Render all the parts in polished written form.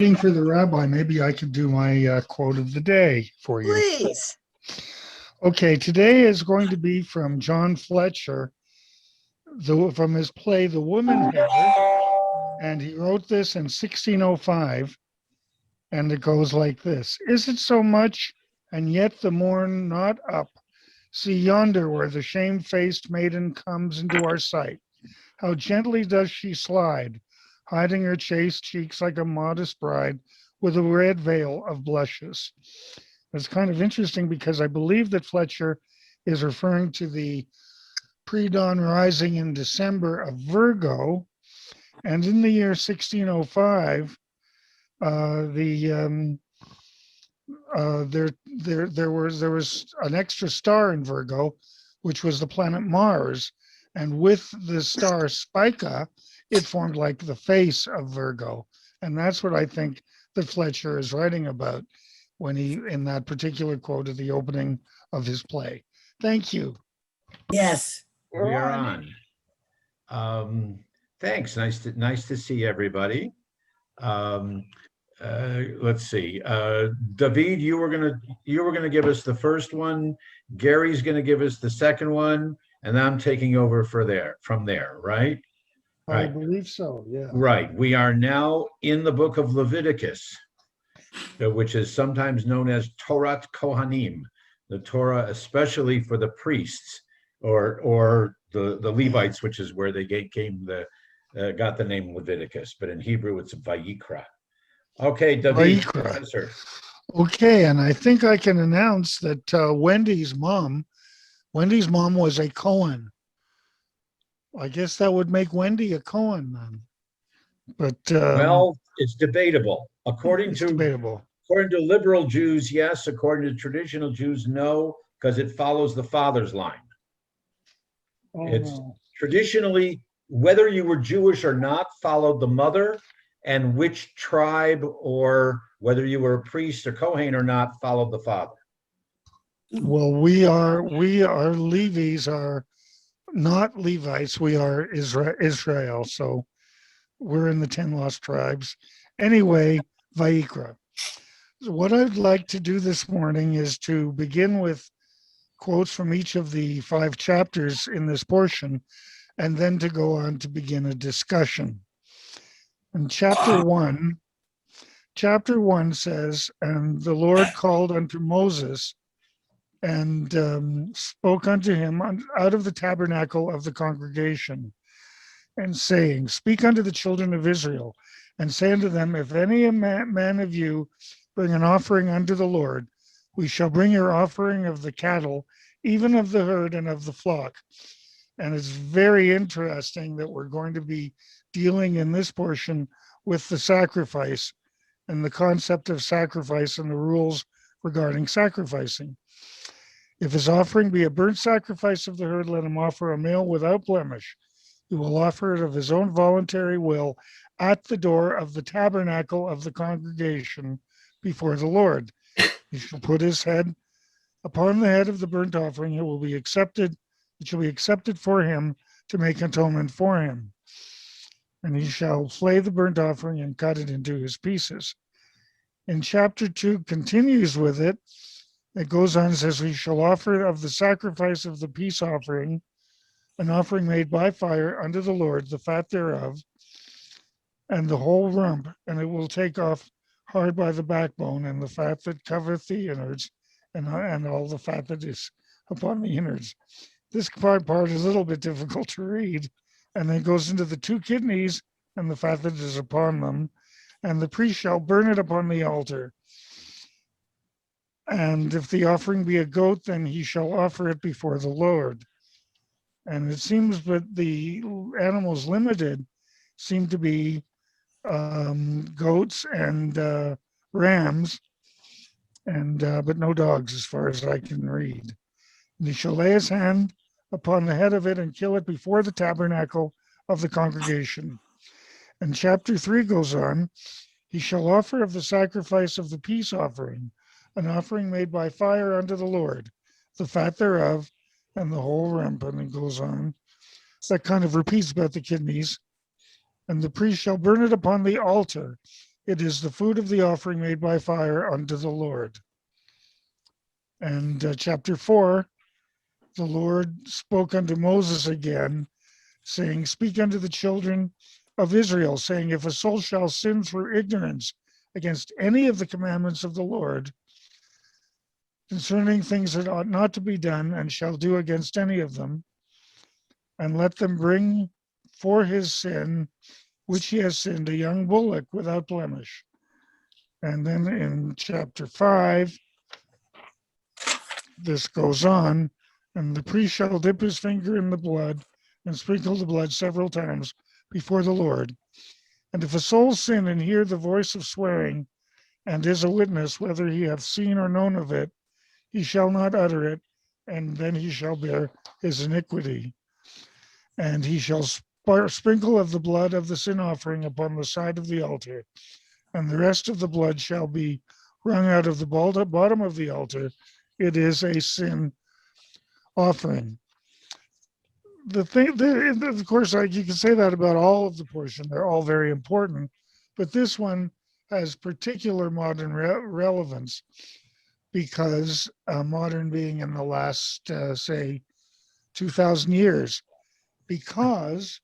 waiting for the rabbi, maybe I could do my quote of the day for you. Please. Okay, today is going to be from John Fletcher, from his play The Woman Hater, and he wrote this in 1605, and it goes like this. Is it so much, and yet the morn not up? See yonder where the shame-faced maiden comes into our sight. How gently does she slide, hiding her chaste cheeks like a modest bride with a red veil of blushes. It's kind of interesting because I believe that Fletcher is referring to the pre-dawn rising in December of Virgo. And in the year 1605, there was an extra star in Virgo, which was the planet Mars. And with the star Spica, it formed like the face of Virgo. And that's what I think that Fletcher is writing about when he, in that particular quote at the opening of his play. Thank you. Yes. We are on. Thanks. Nice to see everybody. Let's see. David, you were gonna give us the first one. Gary's gonna give us the second one, and I'm taking over from there, right? I Right. believe so, yeah. Right. We are now in the book of Leviticus, which is sometimes known as Torat Kohanim, the Torah, especially for the priests or the Levites, which is where they got the name Leviticus, but in Hebrew it's Vayikra. Okay, David. Vayikra. Okay, and I think I can announce that Wendy's mom was a Cohen. I guess that would make Wendy a Cohen then. But well, it's debatable. According to liberal Jews, yes. According to traditional Jews, no, because it follows the father's line. Traditionally, whether you were Jewish or not, followed the mother, and which tribe or whether you were a priest or Kohen or not, followed the father. Well, we are Levites are not Levites. We are Israel. So we're in the 10 lost tribes. Anyway, Vayikra. So what I'd like to do this morning is to begin with quotes from each of the 5 chapters in this portion, and then to go on to begin a discussion. And chapter one says, and the Lord called unto Moses and spoke unto him out of the tabernacle of the congregation, and saying, speak unto the children of Israel, and say unto them, if any man of you bring an offering unto the Lord, we shall bring your offering of the cattle, even of the herd and of the flock. And it's very interesting that we're going to be dealing in this portion with the sacrifice and the concept of sacrifice and the rules regarding sacrificing. If his offering be a burnt sacrifice of the herd, let him offer a male without blemish. He will offer it of his own voluntary will at the door of the tabernacle of the congregation before the Lord. He shall put his head upon the head of the burnt offering. It will be accepted. It shall be accepted for him to make atonement for him. And he shall flay the burnt offering and cut it into his pieces. In chapter 2 continues with it. It goes on and says, we shall offer of the sacrifice of the peace offering, an offering made by fire unto the Lord, the fat thereof, and the whole rump, and it will take off hard by the backbone, and the fat that covereth the innards, and all the fat that is upon the innards. This part is a little bit difficult to read, and then goes into the 2 kidneys and the fat that is upon them, and the priest shall burn it upon the altar. And if the offering be a goat, then he shall offer it before the Lord. And it seems that the animals limited seem to be goats and rams, and but no dogs as far as I can read. And he shall lay his hand upon the head of it and kill it before the tabernacle of the congregation. And chapter 3 goes on, he shall offer of the sacrifice of the peace offering, an offering made by fire unto the Lord, the fat thereof, and the whole rump. And it goes on. That kind of repeats about the kidneys. And the priest shall burn it upon the altar. It is the food of the offering made by fire unto the Lord. And chapter 4, the Lord spoke unto Moses again, saying, Speak unto the children of Israel, saying, If a soul shall sin through ignorance against any of the commandments of the Lord, concerning things that ought not to be done, and shall do against any of them, and let them bring for his sin, which he has sinned, a young bullock without blemish. And then in chapter 5, this goes on, and the priest shall dip his finger in the blood and sprinkle the blood several times before the Lord. And if a soul sin and hear the voice of swearing, and is a witness whether he hath seen or known of it, he shall not utter it, and then he shall bear his iniquity. And he shall sprinkle of the blood of the sin offering upon the side of the altar, and the rest of the blood shall be wrung out of the bottom of the altar. It is a sin offering. Of course, you can say that about all of the portion. They're all very important, but this one has particular modern relevance because modern being in the last, say, 2,000 years, because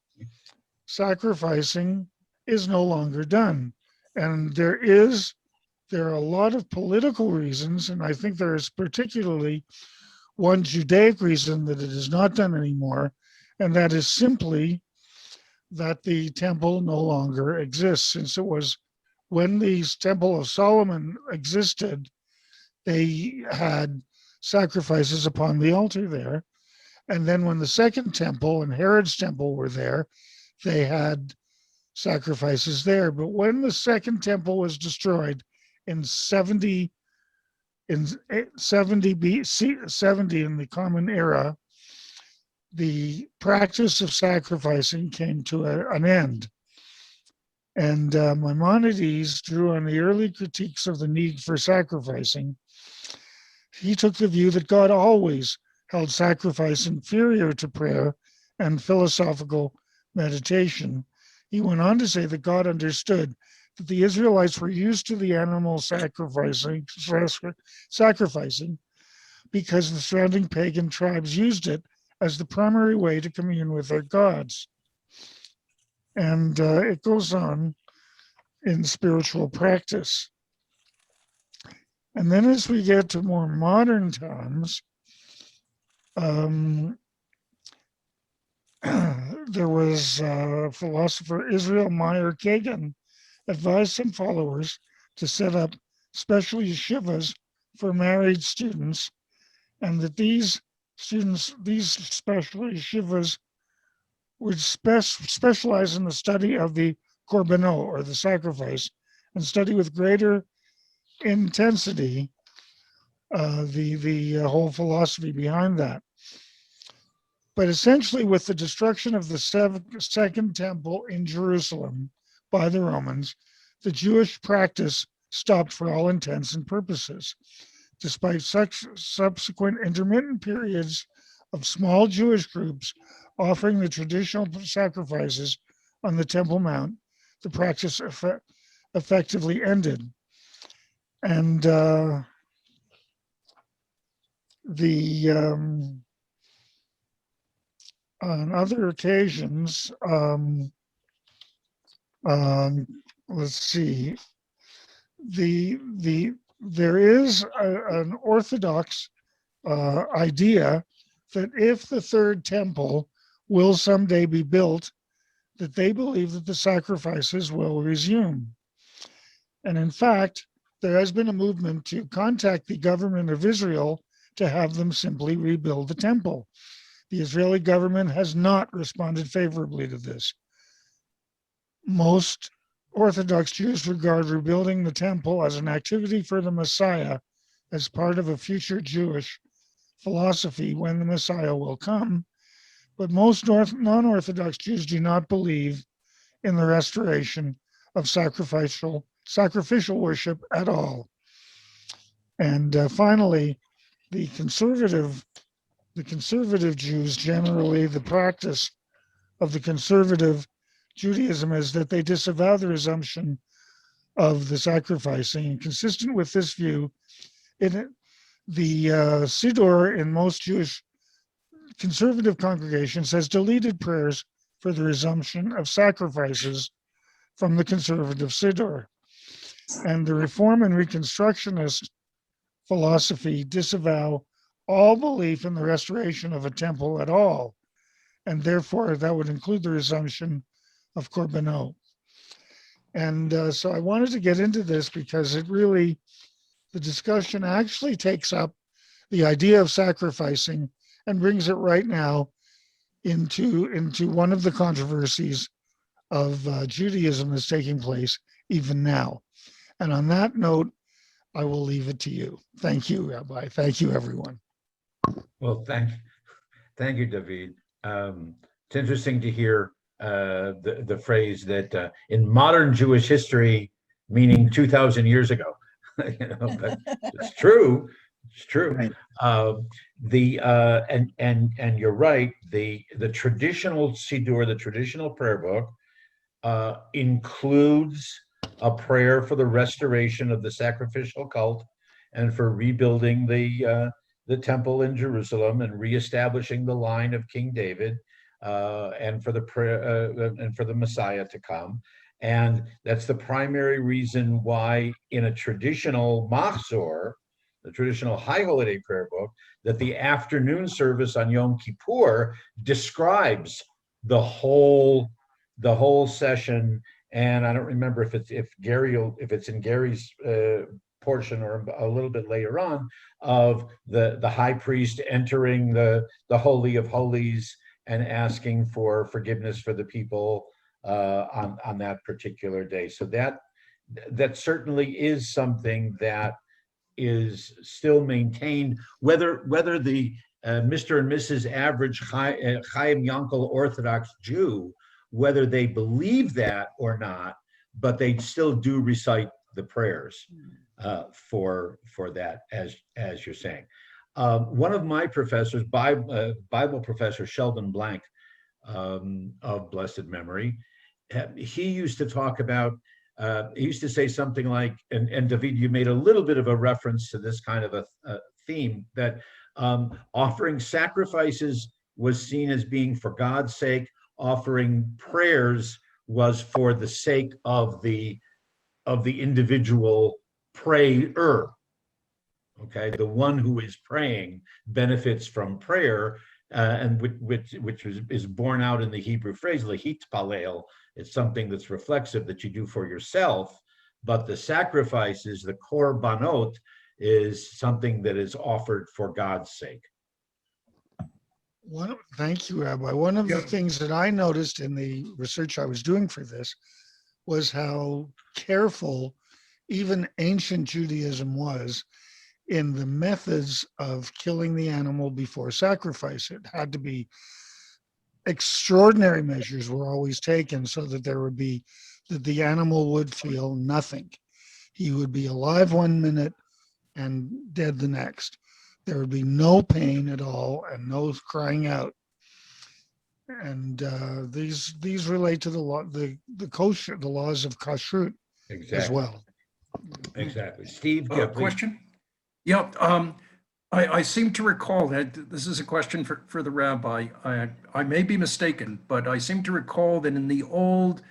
sacrificing is no longer done. And there are a lot of political reasons, and I think there is particularly one Judaic reason that it is not done anymore, and that is simply that the temple no longer exists. Since it was when the Temple of Solomon existed, they had sacrifices upon the altar there. And then when the second temple and Herod's temple were there, they had sacrifices there. But when the second temple was destroyed in 70 BC, 70 in the Common Era, the practice of sacrificing came to an end. And Maimonides drew on the early critiques of the need for sacrificing. He took the view that God always held sacrifice inferior to prayer and philosophical meditation. He went on to say that God understood that the Israelites were used to the animal sacrificing because the surrounding pagan tribes used it as the primary way to commune with their gods. And it goes on in spiritual practice. And then as we get to more modern times, there was philosopher Israel Meyer Kagan advised some followers to set up special yeshivas for married students, and that these special yeshivas would specialize in the study of the korbanot, or the sacrifice, and study with greater intensity the whole philosophy behind that. But essentially, with the destruction of the second temple in Jerusalem by the Romans, the Jewish practice stopped for all intents and purposes. Despite such subsequent intermittent periods of small Jewish groups offering the traditional sacrifices on the Temple Mount, the practice effectively ended. And on other occasions, let's see, there is an Orthodox idea that if the third temple will someday be built, that they believe that the sacrifices will resume. And in fact, there has been a movement to contact the government of Israel to have them simply rebuild the temple. The Israeli government has not responded favorably to this. Most Orthodox Jews regard rebuilding the temple as an activity for the Messiah, as part of a future Jewish philosophy when the Messiah will come. But most non-Orthodox Jews do not believe in the restoration of sacrificial worship at all. And finally, the conservative Jews, generally, the practice of the conservative Judaism is that they disavow the resumption of the sacrificing. And consistent with this view, the Siddur in most Jewish conservative congregations has deleted prayers for the resumption of sacrifices from the conservative Siddur. And the Reform and Reconstructionist philosophy disavow all belief in the restoration of a temple at all, and therefore that would include the resumption of korbanot. And so I wanted to get into this because the discussion actually takes up the idea of sacrificing and brings it right now into one of the controversies of Judaism that's taking place even now. And on that note, I will leave it to you. Thank you, Rabbi. Thank you, everyone. Well, thank you, David. It's interesting to hear the phrase that in modern Jewish history, meaning 2,000 years ago. But it's true. It's true. Right. And you're right. The traditional Siddur, the traditional prayer book, includes a prayer for the restoration of the sacrificial cult and for rebuilding the temple in Jerusalem and reestablishing the line of King David, and for the prayer and for the Messiah to come. And that's the primary reason why in a traditional Machzor, the traditional High Holiday prayer book, that the afternoon service on Yom Kippur describes the whole session. And I don't remember if it's in Gary's portion or a little bit later on, of the high priest entering the Holy of Holies and asking for forgiveness for the people on that particular day. So that certainly is something that is still maintained, whether the Mr. and Mrs. average Chaim Yankel Orthodox Jew, whether they believe that or not, but they still do recite the prayers for that, as you're saying. One of my professors, Bible professor Sheldon Blank, of blessed memory, he used to talk about, he used to say something like, and David, you made a little bit of a reference to this kind of a theme, that offering sacrifices was seen as being for God's sake, offering prayers was for the sake of the individual prayer. Okay, the one who is praying benefits from prayer, and which is borne out in the Hebrew phrase lehit palel. It's something that's reflexive that you do for yourself, but the sacrifices, the korbanot, is something that is offered for God's sake. Thank you, Rabbi. One of the things that I noticed in the research I was doing for this was how careful even ancient Judaism was in the methods of killing the animal before sacrifice. It had to be extraordinary measures were always taken so that the animal would feel nothing. He would be alive 1 minute and dead the next. There would be no pain at all and no crying out. And these relate to the law, the kosher, the laws of kashrut as well. Exactly. Steve, Question? Yeah, I seem to recall that this is a question for the rabbi. I may be mistaken, but I seem to recall that in the old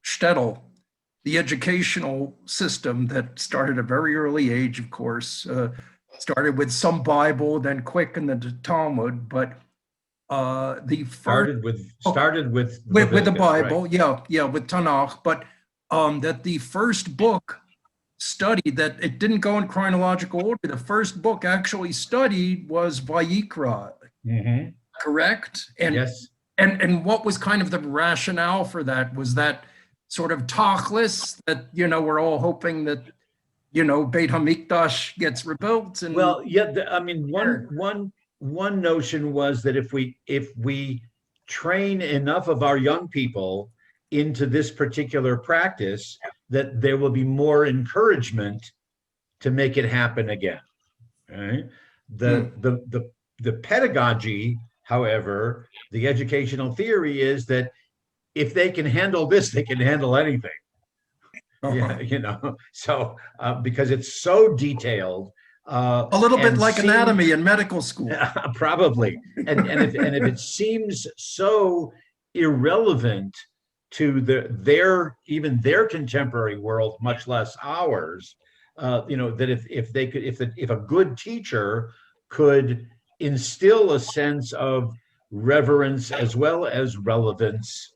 shtetl, the educational system that started at a very early age, of course, started with some Bible, then quick in the Talmud, but the first started with the Bible, right? with Tanakh, but that the first book studied, that it didn't go in chronological order. The first book actually studied was Vayikra, correct? And yes. And what was kind of the rationale for that? Was that sort of tachlis that, we're all hoping that, Beit HaMikdash gets rebuilt? And well, yeah, I mean, one notion was that if we train enough of our young people into this particular practice, that there will be more encouragement to make it happen again. Right? The pedagogy, however, the educational theory is that if they can handle this, they can handle anything. Yeah, so because it's so detailed. A little bit and like seems- anatomy in medical school. Probably. And if it seems so irrelevant to even their contemporary world, much less ours, that if a good teacher could instill a sense of reverence as well as relevance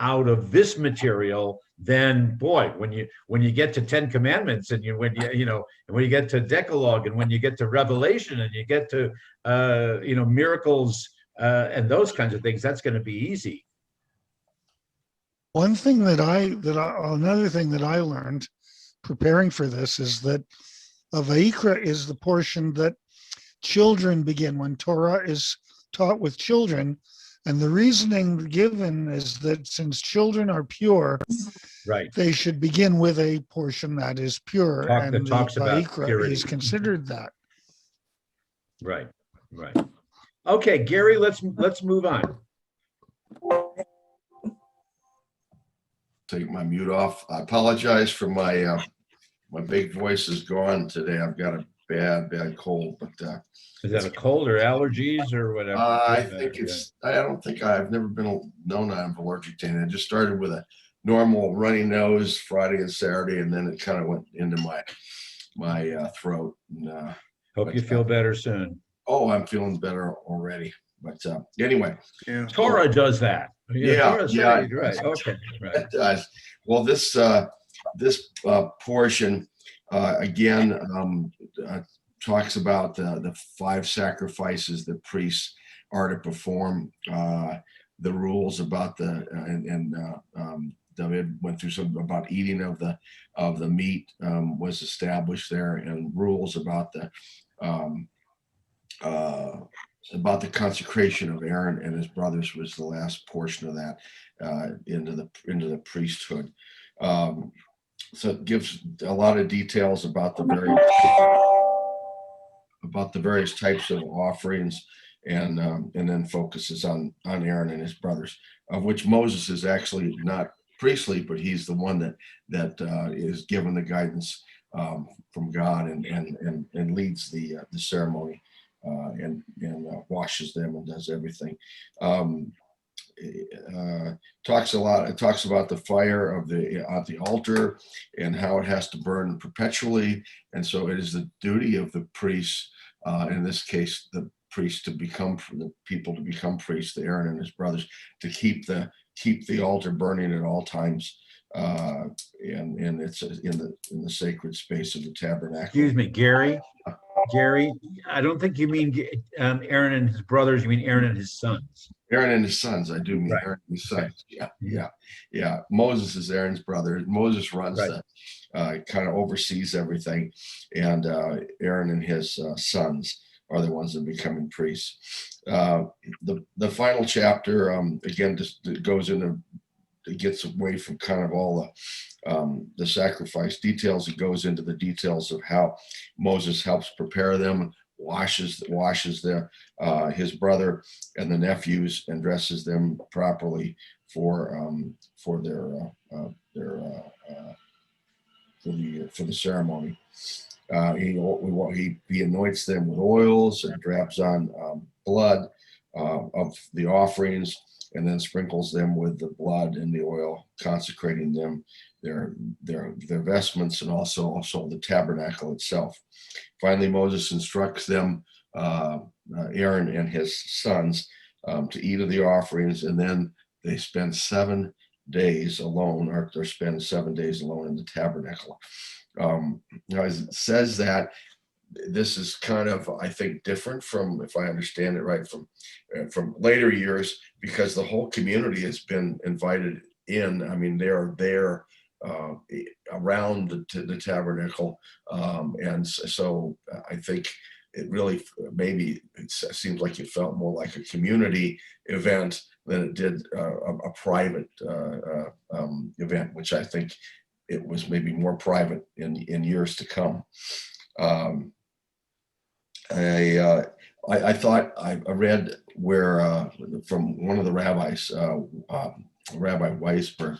out of this material, then boy, when you get to 10 commandments, and when you get to Decalogue, and when you get to Revelation, and you get to miracles and those kinds of things, that's going to be easy. Another thing that I learned preparing for this is that Vayikra is the portion that children begin when Torah is taught with children. And the reasoning given is that since children are pure, Right. they should begin with a portion that is pure. That And the talks about Vayikra purity. is considered that. Right. Okay, Gary, let's move on. Take my mute off. I apologize for my big voice is gone today. I've got a bad cold, but Is that a cold or allergies or whatever? I think I've never been known I'm allergic to anything. I just started with a normal runny nose Friday and Saturday, and then it kind of went into my throat. And, Hope you feel better soon. Oh, I'm feeling better already. But anyway, Yeah. Torah does that. Yeah, yeah. Right. Okay. Right. It does. Well, this portion again talks about the 5 sacrifices that priests are to perform. The rules about David went through some about eating of the meat was established there, and rules about the consecration of Aaron and his brothers was the last portion of that into the priesthood. So it gives a lot of details about the various types of offerings, and then focuses on Aaron and his brothers, of which Moses is actually not priestly, but he's the one that is given the guidance from God and leads the ceremony. And washes them and does everything. It talks about the fire of the altar and how it has to burn perpetually, and so it is the duty of the priests, in this case the priests the people to become priests, the Aaron and his brothers, to keep the altar burning at all times, and it's in the sacred space of the tabernacle. Excuse me, Gary, I don't think you mean Aaron and his brothers. You mean Aaron and his sons. Aaron and his sons. I do mean Right. Aaron and his sons. Yeah. Moses is Aaron's brother. Moses runs kind of oversees everything, and Aaron and his sons are the ones that becoming priests. The final chapter again just goes into. It gets away from kind of all the sacrifice details. It goes into the details of how Moses helps prepare them, washes his brother and the nephews, and dresses them properly for the ceremony. He anoints them with oils and drops on blood of the offerings, and then sprinkles them with the blood and the oil, consecrating them, their vestments, and also the tabernacle itself. Finally, Moses instructs them, Aaron and his sons, to eat of the offerings, and then they spend 7 days alone, or they spend 7 days alone in the tabernacle. It says that this is kind of, I think, different from, if I understand it right, from later years, because the whole community has been invited in. I mean, they are there around the tabernacle, and so I think it really it seems like it felt more like a community event than it did a private event, which I think it was maybe more private in years to come. I thought I read where from one of the rabbis, Rabbi Weisberg,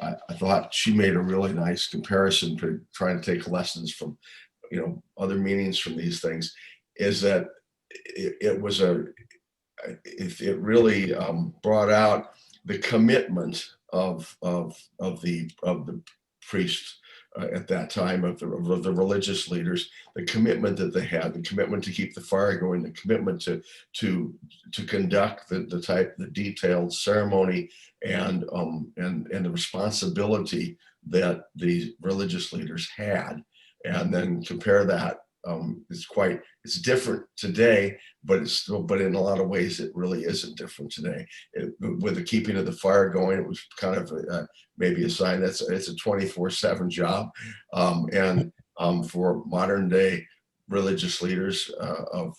I thought she made a really nice comparison to trying to take lessons from, other meanings from these things, is that it really brought out the commitment of the priests at that time, of the religious leaders, the commitment that they had, the commitment to keep the fire going, the commitment to conduct the detailed ceremony, and the responsibility that the religious leaders had. And then compare that, it's different today, but in a lot of ways it really isn't different today. With the keeping of the fire going, it was kind of maybe a sign that it's a 24/7 job, and for modern day religious leaders of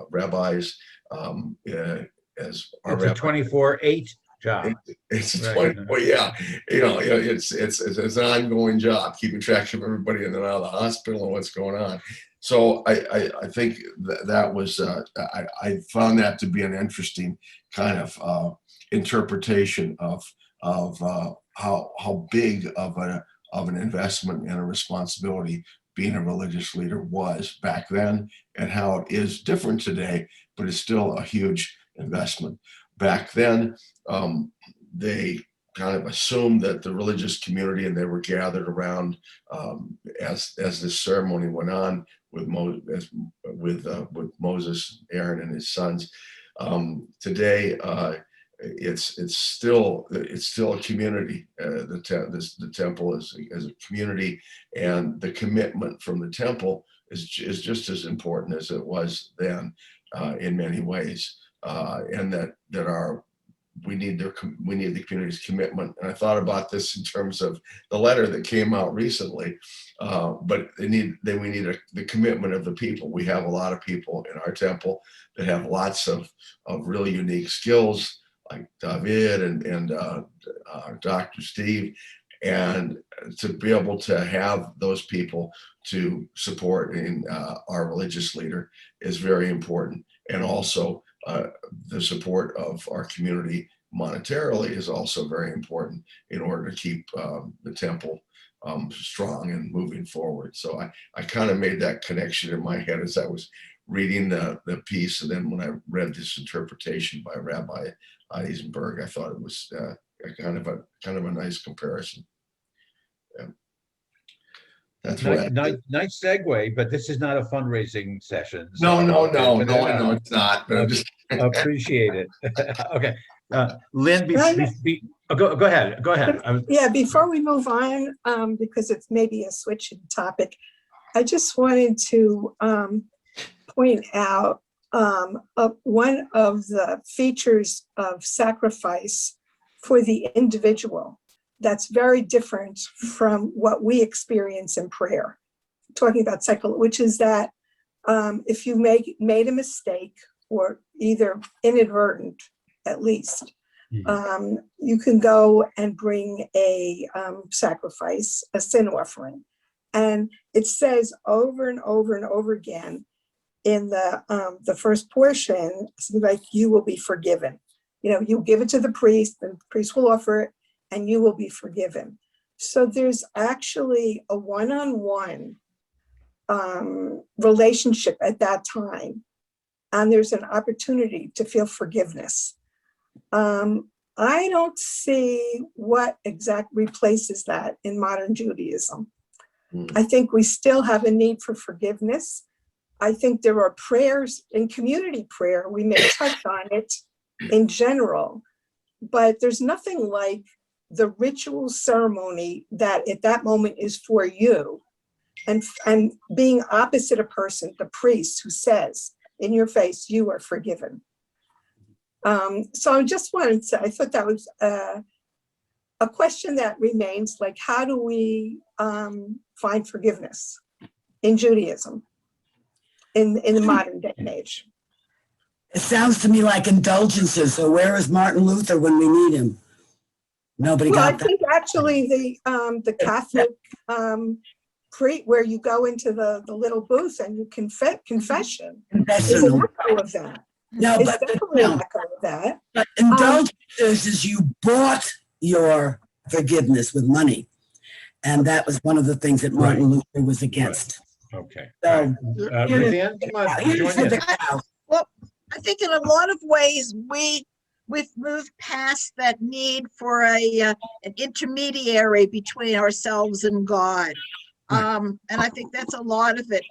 rabbis, as our It's a 24/8 job. it's a Right. 20, well, yeah, it's an ongoing job, keeping track of everybody in and out of the hospital and what's going on. So I think that was I found that to be an interesting kind of interpretation of how big of an investment and a responsibility being a religious leader was back then, and how it is different today, but it's still a huge investment. Back then, they kind of assumed that the religious community, and they were gathered around as this ceremony went on with Moses, Aaron, and his sons. Today, it's still a community. The temple is a community, and the commitment from the temple is just as important as it was then, in many ways. And we need the community's commitment. And I thought about this in terms of the letter that came out recently, but we need the commitment of the people. We have a lot of people in our temple that have lots of really unique skills, like David and Dr. Steve, and to be able to have those people to support our religious leader is very important. And also, the support of our community monetarily is also very important in order to keep the temple strong and moving forward. So I kind of made that connection in my head as I was reading the piece, and then when I read this interpretation by Rabbi Eisenberg, I thought it was kind of a nice comparison. Yeah. That's what nice segue, but this is not a fundraising session. No, so- I know it's not, but I'm just appreciate it. Okay, Lynn, go ahead. Yeah, before we move on, because it's maybe a switch in topic, I just wanted to point out one of the features of sacrifice for the individual that's very different from what we experience in prayer, talking about which is that if you made a mistake, or either inadvertent at least, you can go and bring a sacrifice, a sin offering. And it says over and over and over again in the first portion, something like, you will be forgiven. You give it to the priest, and the priest will offer it, and you will be forgiven. So there's actually a one-on-one relationship at that time, and there's an opportunity to feel forgiveness. I don't see what exactly replaces that in modern Judaism. I think we still have a need for forgiveness. I think there are prayers in community prayer. We may touch on it in general, but there's nothing like the ritual ceremony that at that moment is for you, and being opposite a person, the priest, who says in your face, you are forgiven. So I just wanted to, I thought that was a question that remains, like, how do we find forgiveness in Judaism in the modern day and age? It sounds to me like indulgences. So where is Martin Luther when we need him? Nobody Well, I got that. think actually the Catholic where you go into the little booth and you confession is an echo of that. No, It's but definitely no, not going with that. but indulgences is you bought your forgiveness with money. And that was one of the things that Martin Luther was against. Okay. So Ruth Ann, come on, here's join for in. the cow. Well, I think in a lot of ways we've moved past that need for an intermediary between ourselves and God, and I think that's a lot of it.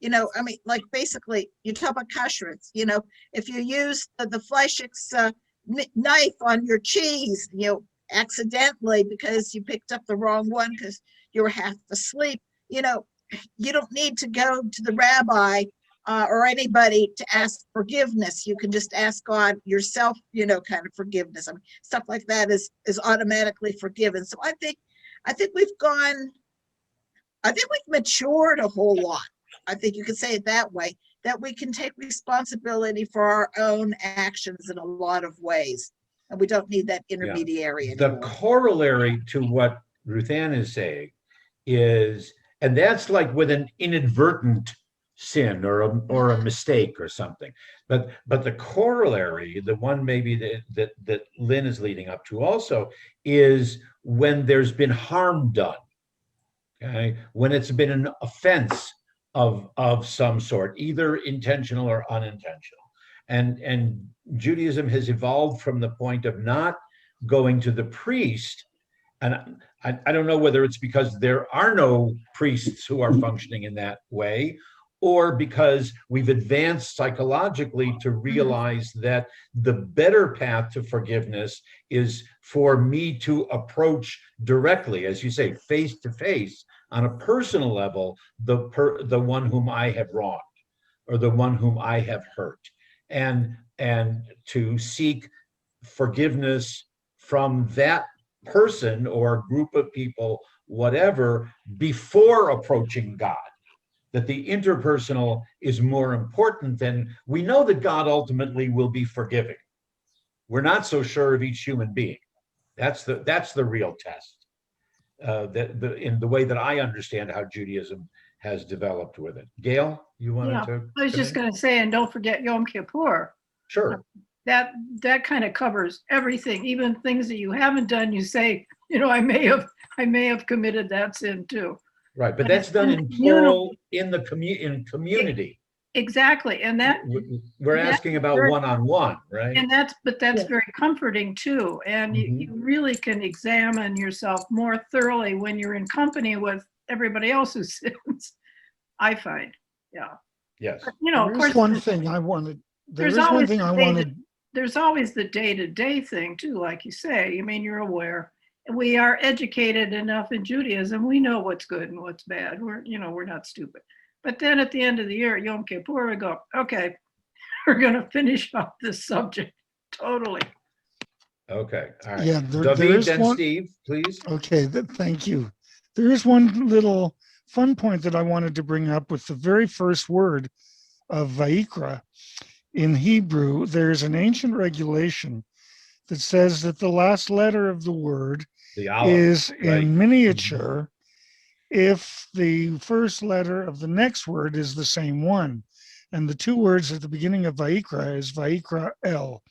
You know, I mean, like basically, you talk about kashrut. You know, if you use the Fleisch's knife on your cheese, you know, accidentally because you picked up the wrong one because you were half asleep, you know, you don't need to go to the rabbi or anybody to ask forgiveness. You can just ask God yourself, you know, kind of forgiveness. I mean, stuff like that is automatically forgiven. So I think we've matured a whole lot. I think you could say it that way, that we can take responsibility for our own actions in a lot of ways. And we don't need that intermediary The anymore. corollary to what Ruth Ann is saying is, and that's like with an inadvertent sin or a mistake or something. But the corollary, the one maybe that Lynn is leading up to also, is when there's been harm done. Okay, when it's been an offense of some sort, either intentional or unintentional. And Judaism has evolved from the point of not going to the priest. And I don't know whether it's because there are no priests who are functioning in that way, or because we've advanced psychologically to realize that the better path to forgiveness is for me to approach directly, as you say, face to face, on a personal level, the one whom I have wronged or the one whom I have hurt, and to seek forgiveness from that person or group of people, whatever, before approaching God. That the interpersonal is more important than, we know that God ultimately will be forgiving. We're not so sure of each human being. That's the real test. In the way that I understand how Judaism has developed with it. Gail, you wanted to? I was just going to say, and don't forget Yom Kippur. Sure. That kind of covers everything, even things that you haven't done. You say, you know, I may have committed that sin too. Right, but that's done in plural in community. Exactly, and that we're asking about one-on-one, right? And that's very comforting too. And you really can examine yourself more thoroughly when you're in company with everybody else's sins, I find. Yeah. Yes. But, you know, of course, there's always the day-to-day thing too, like you say. I mean, you're aware. We are educated enough in Judaism. We know what's good and what's bad. We're not stupid. But then at the end of the year, Yom Kippur, we go, okay, we're going to finish up this subject totally. Okay. All right. Yeah, David, then Steve, please. Okay, thank you. There is one little fun point that I wanted to bring up with the very first word of Vayikra. In Hebrew, there's an ancient regulation that says that the last letter of the word is in miniature if the first letter of the next word is the same one. And the two words at the beginning of Vayikra is Vayikra El.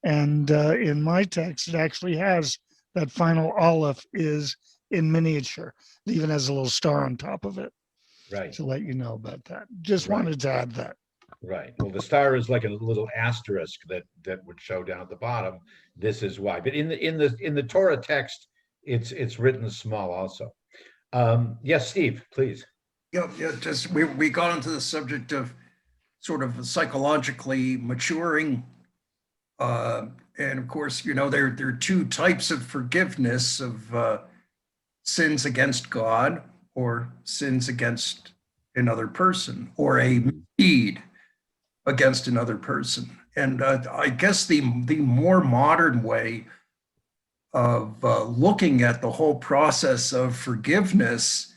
And in my text, it actually has that final Aleph is in miniature. It even has a little star on top of it. Right. To let you know about that. Just wanted to add that. Right. Well, the star is like a little asterisk that would show down at the bottom. This is why. But in the Torah text, it's written small also. Yes, Steve, please. Yeah. Just we got into the subject of sort of psychologically maturing, and of course, you know, there are two types of forgiveness of sins against God or sins against another person or a deed against another person. And I guess the more modern way of looking at the whole process of forgiveness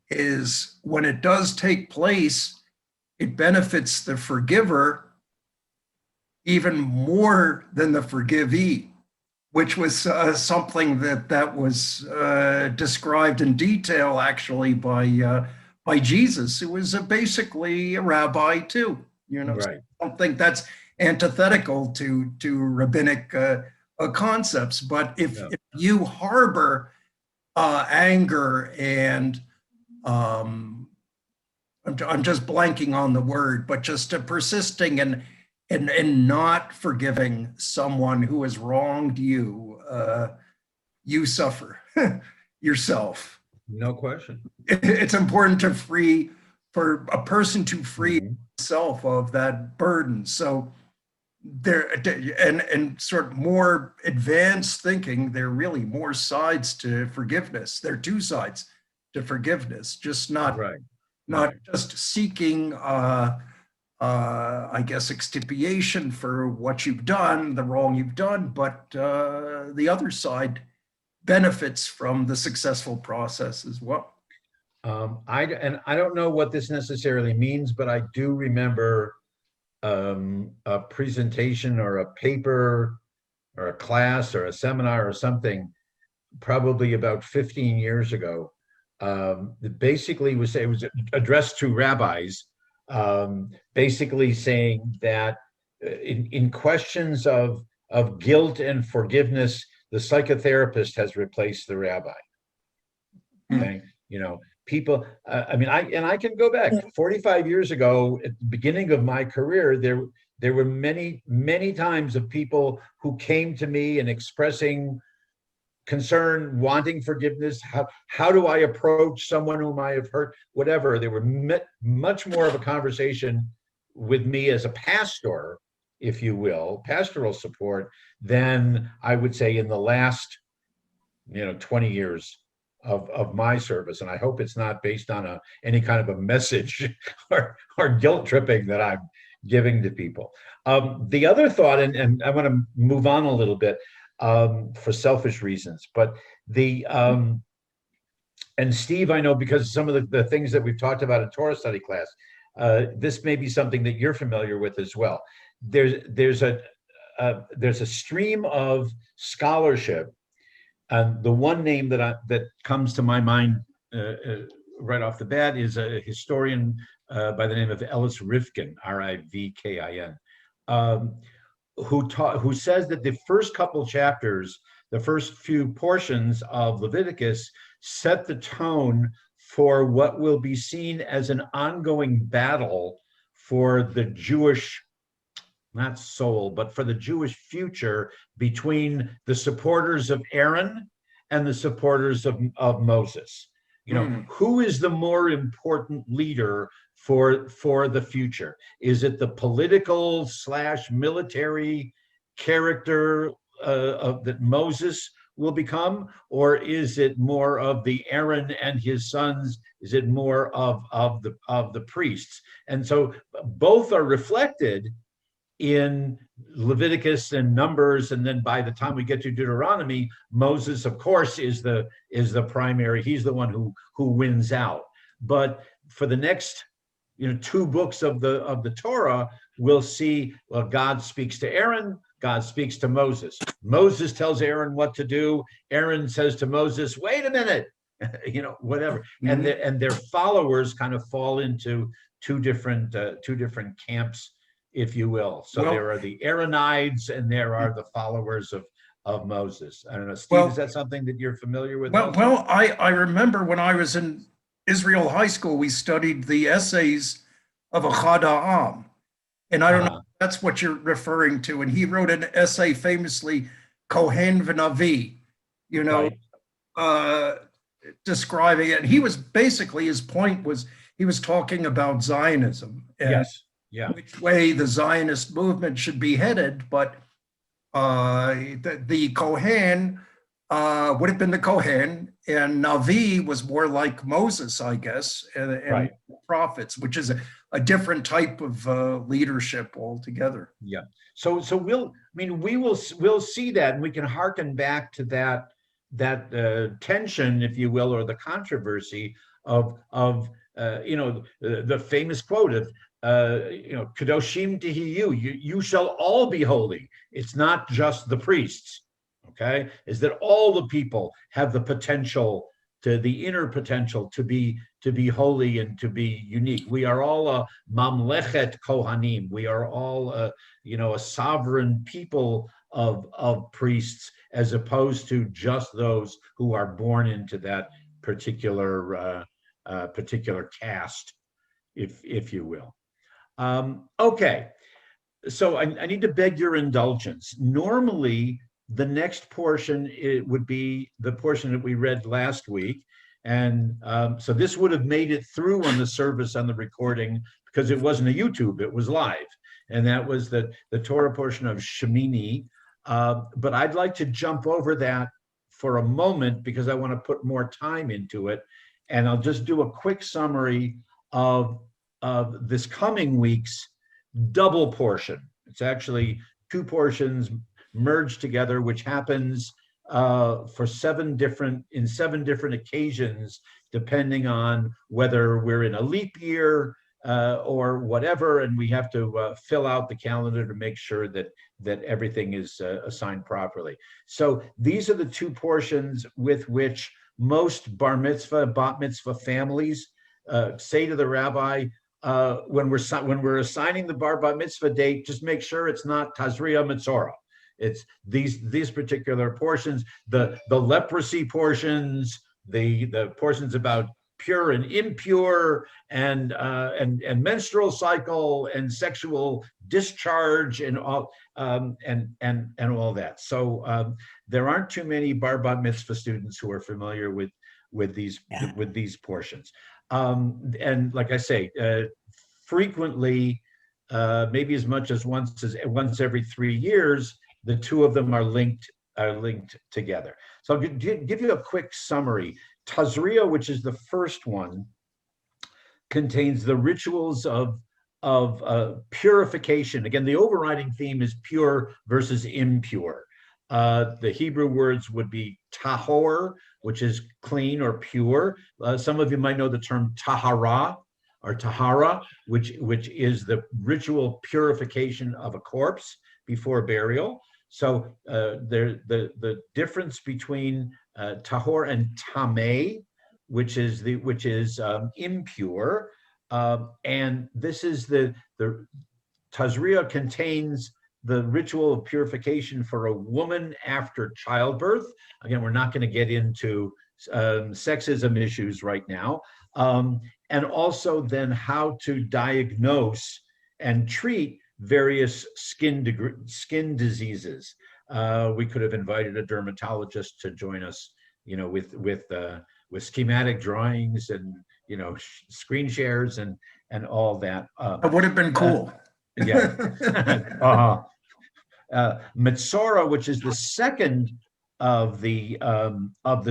is when it does take place, it benefits the forgiver even more than the forgivee, which was something that was described in detail actually by Jesus, who was basically a rabbi too. You know, so Right. I don't think that's antithetical to rabbinic concepts. But if you harbor anger and I'm just blanking on the word, but just persisting and not forgiving someone who has wronged you, you suffer yourself. No question. It's important for a person to free Mhm. himself of that burden. So there, and sort of more advanced thinking, there are really more sides to forgiveness. There are two sides to forgiveness, just not Right. just seeking, I guess, expiation for what you've done, the wrong you've done, but the other side benefits from the successful process as well. I don't know what this necessarily means, but I do remember a presentation or a paper or a class or a seminar or something, probably about 15 years ago. That basically it was addressed to rabbis, basically saying that in questions of guilt and forgiveness, the psychotherapist has replaced the rabbi. Okay, you know, people. I mean, I can go back 45 years ago at the beginning of my career. There were many times of people who came to me and expressing concern, wanting forgiveness. How do I approach someone whom I have hurt? Whatever. There were much more of a conversation with me as a pastor, if you will, pastoral support, than I would say in the last 20 years of my service. And I hope it's not based on any kind of a message or guilt tripping that I'm giving to people. The other thought, and I want to move on a little bit for selfish reasons, but and Steve, I know because some of the things that we've talked about in Torah study class, this may be something that you're familiar with as well. There's a stream of scholarship. And the one name that comes to my mind right off the bat is a historian by the name of Ellis Rifkin, Rivkin, who says that the first couple chapters, the first few portions of Leviticus, set the tone for what will be seen as an ongoing battle for the Jewish, not soul, but for the Jewish future between the supporters of Aaron and the supporters of Moses. Who is the more important leader for the future? Is it the political / military character that Moses will become, or is it more of the Aaron and his sons? Is it more of the priests? And so both are reflected in Leviticus and Numbers, and then by the time we get to Deuteronomy, Moses, of course, is the primary. He's the one who wins out. But for the next, two books of the Torah, we'll see God speaks to Aaron, God speaks to Moses. Moses tells Aaron what to do. Aaron says to Moses, "Wait a minute," whatever. Mm-hmm. And their followers kind of fall into two different camps, if you will. So there are the Aaronites and there are the followers of Moses. I don't know, Steve, is that something that you're familiar with? Well, I remember when I was in Israel high school, we studied the essays of Echad Ha'am. And I don't know if that's what you're referring to. And he wrote an essay famously, Kohen v'Navi, describing it. And he was basically, his point was, he was talking about Zionism. And which way the Zionist movement should be headed, but the Kohen would have been the Kohen, and Navi was more like Moses, I guess, and prophets, which is a different type of leadership altogether. Yeah. So we'll see that, and we can hearken back to that tension, if you will, or the controversy of the famous quote of Kadoshim Tihiyu, you shall all be holy. It's not just the priests, okay? Is that all the people have the potential the inner potential to be holy and to be unique. We are all a mamlechet kohanim. We are all a sovereign people of priests, as opposed to just those who are born into that particular caste, if you will. Okay, so I need to beg your indulgence. Normally, the next portion, it would be the portion that we read last week. And so this would have made it through on the service on the recording, because it wasn't a YouTube, it was live. And that was the Torah portion of Shemini. But I'd like to jump over that for a moment, because I want to put more time into it. And I'll just do a quick summary of this coming week's double portion. It's actually 2 portions merged together, which happens for 7 different occasions, depending on whether we're in a leap year or whatever, and we have to fill out the calendar to make sure that everything is assigned properly. So these are the 2 portions with which most bar mitzvah, bat mitzvah families say to the rabbi, when we're assigning the bar bat mitzvah date, just make sure it's not Tazria Metzora. It's these particular portions, the leprosy portions, the portions about pure and impure, and menstrual cycle and sexual discharge and all and all that. So there aren't too many bar bat mitzvah students who are familiar with these portions. And like I say, frequently, maybe as much as once every 3 years, the 2 of them are linked together. So I'll give you a quick summary. Tazria, which is the first one, contains the rituals of purification. Again, the overriding theme is pure versus impure. The Hebrew words would be tahor, which is clean or pure. Some of you might know the term tahara or tahara, which is the ritual purification of a corpse before burial. So the difference between tahor and tameh, which is impure, and this is the Tazria contains the ritual of purification for a woman after childbirth. Again, we're not going to get into sexism issues right now, and also then how to diagnose and treat various skin diseases. We could have invited a dermatologist to join us, with schematic drawings and screen shares and all that. It would have been cool. Yeah. Metzora, which is the second of the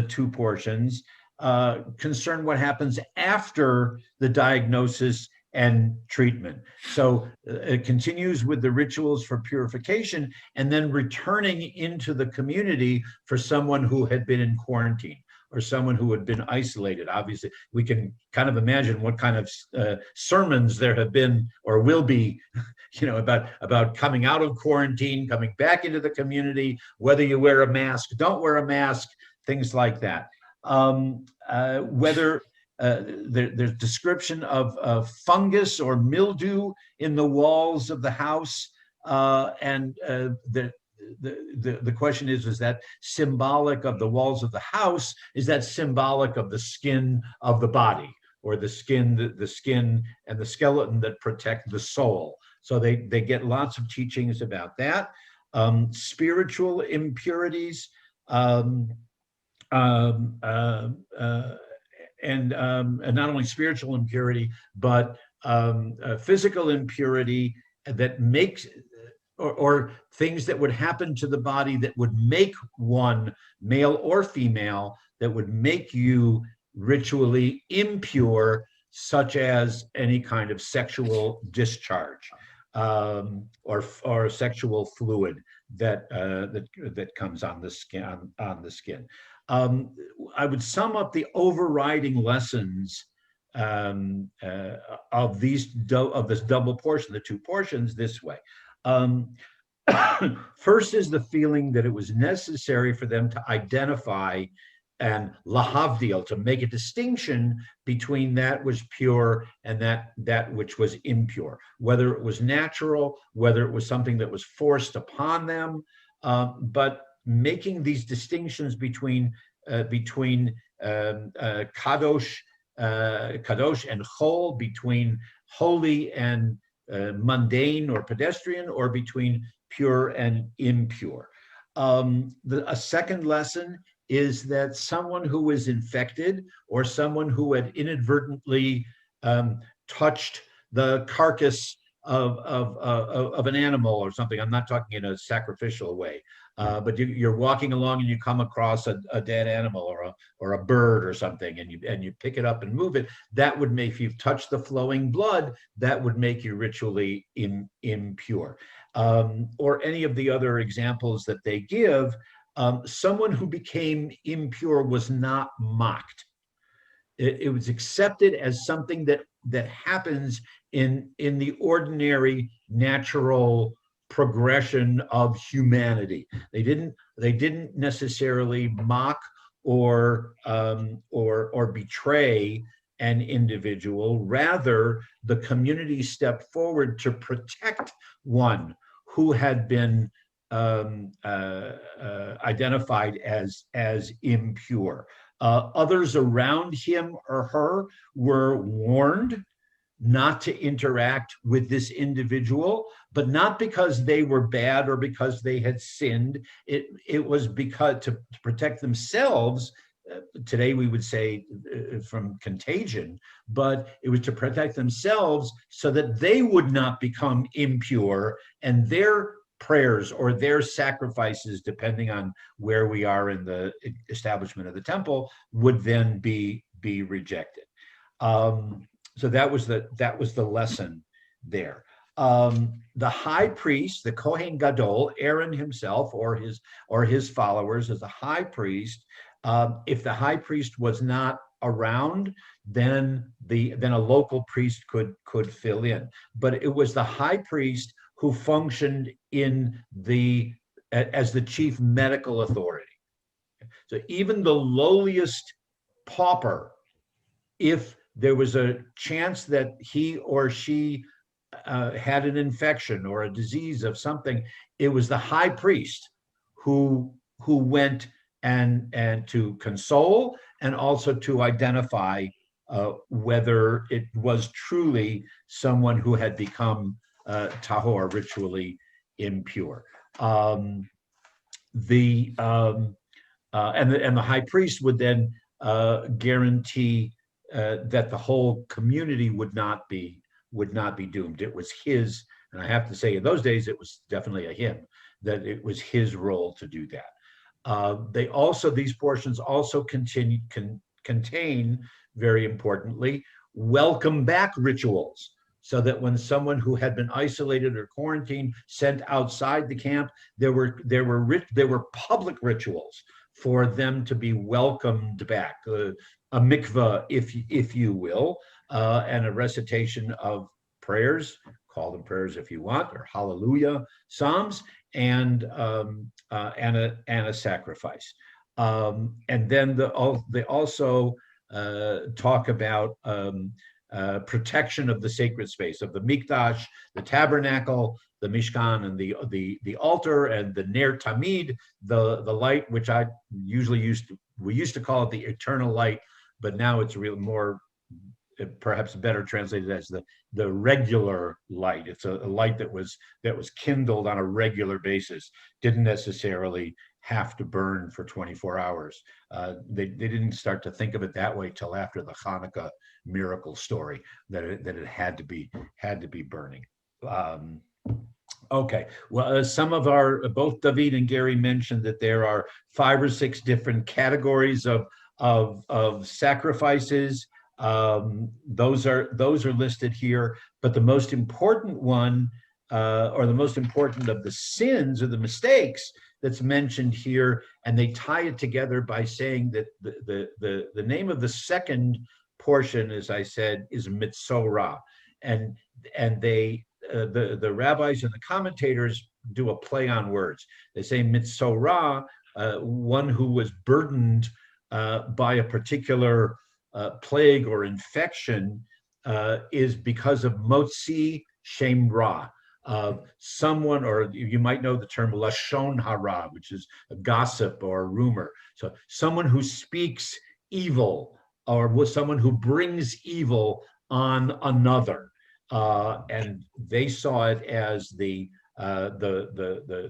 2 portions, concern what happens after the diagnosis and treatment. So it continues with the rituals for purification and then returning into the community for someone who had been in quarantine or someone who had been isolated. Obviously, we can kind of imagine what kind of sermons there have been or will be, about coming out of quarantine, coming back into the community, whether you wear a mask, don't wear a mask, things like that. Whether there's description of fungus or mildew in the walls of the house, and the question is that symbolic of the walls of the house? Is that symbolic of the skin of the body, or the skin and the skeleton that protect the soul? So they get lots of teachings about that. Spiritual impurities, and not only spiritual impurity, but physical impurity that makes, or things that would happen to the body that would make one, male or female, that would make you ritually impure, such as any kind of sexual discharge, or sexual fluid that comes on the skin. I would sum up the overriding lessons of this double portion, the 2 portions, this way. First is the feeling that it was necessary for them to identify and lahavdil, to make a distinction between that which was pure and that which was impure, whether it was natural, whether it was something that was forced upon them, but making these distinctions between kadosh and chol, between holy and mundane or pedestrian, or between pure and impure. A second lesson is that someone who was infected, or someone who had inadvertently touched the carcass of an animal or something. I'm not talking in a sacrificial way, but you're walking along and you come across a dead animal or a bird or something, and you pick it up and move it. That would make, if you've touched the flowing blood, that would make you ritually impure. Or any of the other examples that they give. Someone who became impure was not mocked. It was accepted as something that happens in the ordinary natural progression of humanity. They didn't necessarily mock or betray an individual. Rather, the community stepped forward to protect one who had been identified as impure. Others around him or her were warned not to interact with this individual, but not because they were bad or because they had sinned. It was because to protect themselves. Today we would say from contagion, but it was to protect themselves so that they would not become impure, and their prayers or their sacrifices, depending on where we are in the establishment of the temple, would then be rejected. So that was the lesson there. The high priest, the Kohen Gadol, Aaron himself or his followers as a high priest, if the high priest was not around, then a local priest could fill in. But it was the high priest who functioned as the chief medical authority. So even the lowliest pauper, if there was a chance that he or she had an infection or a disease of something, it was the high priest who went and to console and also to identify whether it was truly someone who had become tahor, ritually impure. And the high priest would then guarantee that the whole community would not be doomed. It was his, and I have to say, in those days, it was definitely a him, that it was his role to do that. These portions also contain, very importantly, welcome back rituals, so that when someone who had been isolated or quarantined sent outside the camp, there were public rituals for them to be welcomed back, a mikvah, if you will, and a recitation of prayers, call them prayers if you want, or hallelujah psalms, and a sacrifice. And then they also talk about protection of the sacred space, of the mikdash, the tabernacle, the mishkan, and the altar, and the ner tamid, the light, which we used to call it the eternal light, but now it's really more, perhaps better translated as the regular light. It's a light that was kindled on a regular basis, didn't necessarily have to burn for 24 hours. They didn't start to think of it that way till after the Hanukkah miracle story, that it had to be burning. Okay, well, some of both David and Gary mentioned that there are 5 or 6 different categories of sacrifices. Those are listed here, but the most important one, or the most important of the sins or the mistakes that's mentioned here, and they tie it together by saying that the name of the second portion, as I said, is mitzorah, and the rabbis and the commentators do a play on words. They say mitzorah, one who was burdened by a particular plague or infection is because of motzi shem ra, someone, or you might know the term lashon hara, which is a gossip or a rumor. So someone who speaks evil, or someone who brings evil on another, and they saw it as the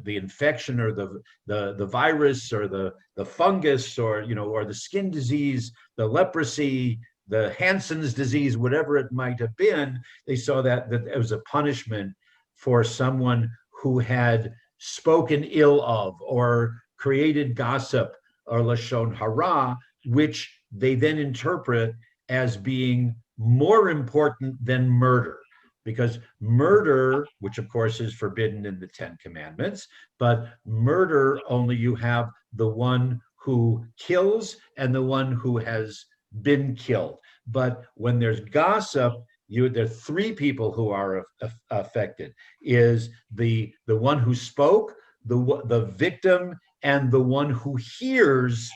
infection, or the virus, or the fungus, or or the skin disease, the leprosy, the Hansen's disease, whatever it might have been. They saw that it was a punishment for someone who had spoken ill of or created gossip or lashon hara, which they then interpret as being more important than murder. Because murder, which of course is forbidden in the Ten Commandments, but murder, only you have the one who kills and the one who has been killed. But when there's gossip, there are three people who are affected: is the one who spoke, the victim, and the one who hears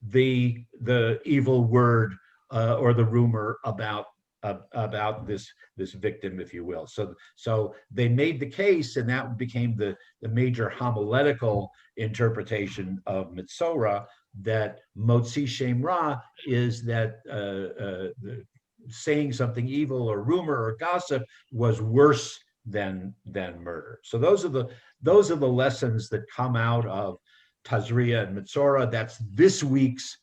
the evil word or the rumor about this victim, if you will. So they made the case, and that became the major homiletical interpretation of Mitzorah, that motzi shem ra is that saying something evil or rumor or gossip was worse than murder. So those are the lessons that come out of Tazria and Mitzorah. That's this week's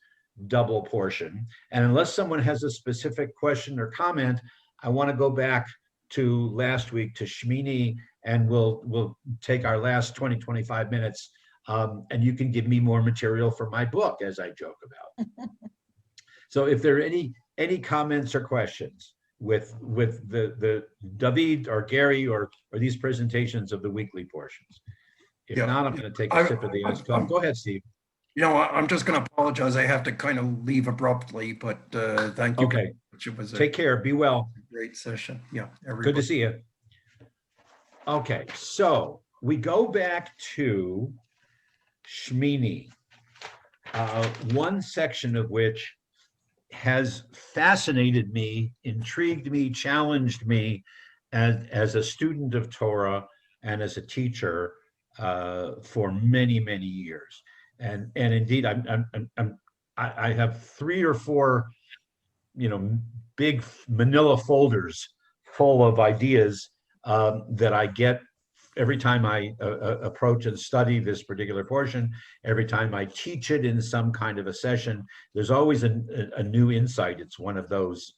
double portion. And unless someone has a specific question or comment, I want to go back to last week, to Shmini, and we'll take our last 20-25 minutes, and you can give me more material for my book, as I joke about. So if there are any comments or questions with the David or Gary or these presentations of the weekly portions. If not, I'm going to take a sip of the ice coffee. Go ahead, Steve. I'm just going to apologize. I have to kind of leave abruptly, but thank you. Okay. It was Take care. Be well. Great session. Yeah. Good to see you. Okay. So we go back to Shmini, one section of which has fascinated me, intrigued me, challenged me as a student of Torah and as a teacher for many, many years. And indeed, I have 3 or 4, big manila folders full of ideas that I get every time I approach and study this particular portion. Every time I teach it in some kind of a session, there's always a new insight. It's one of those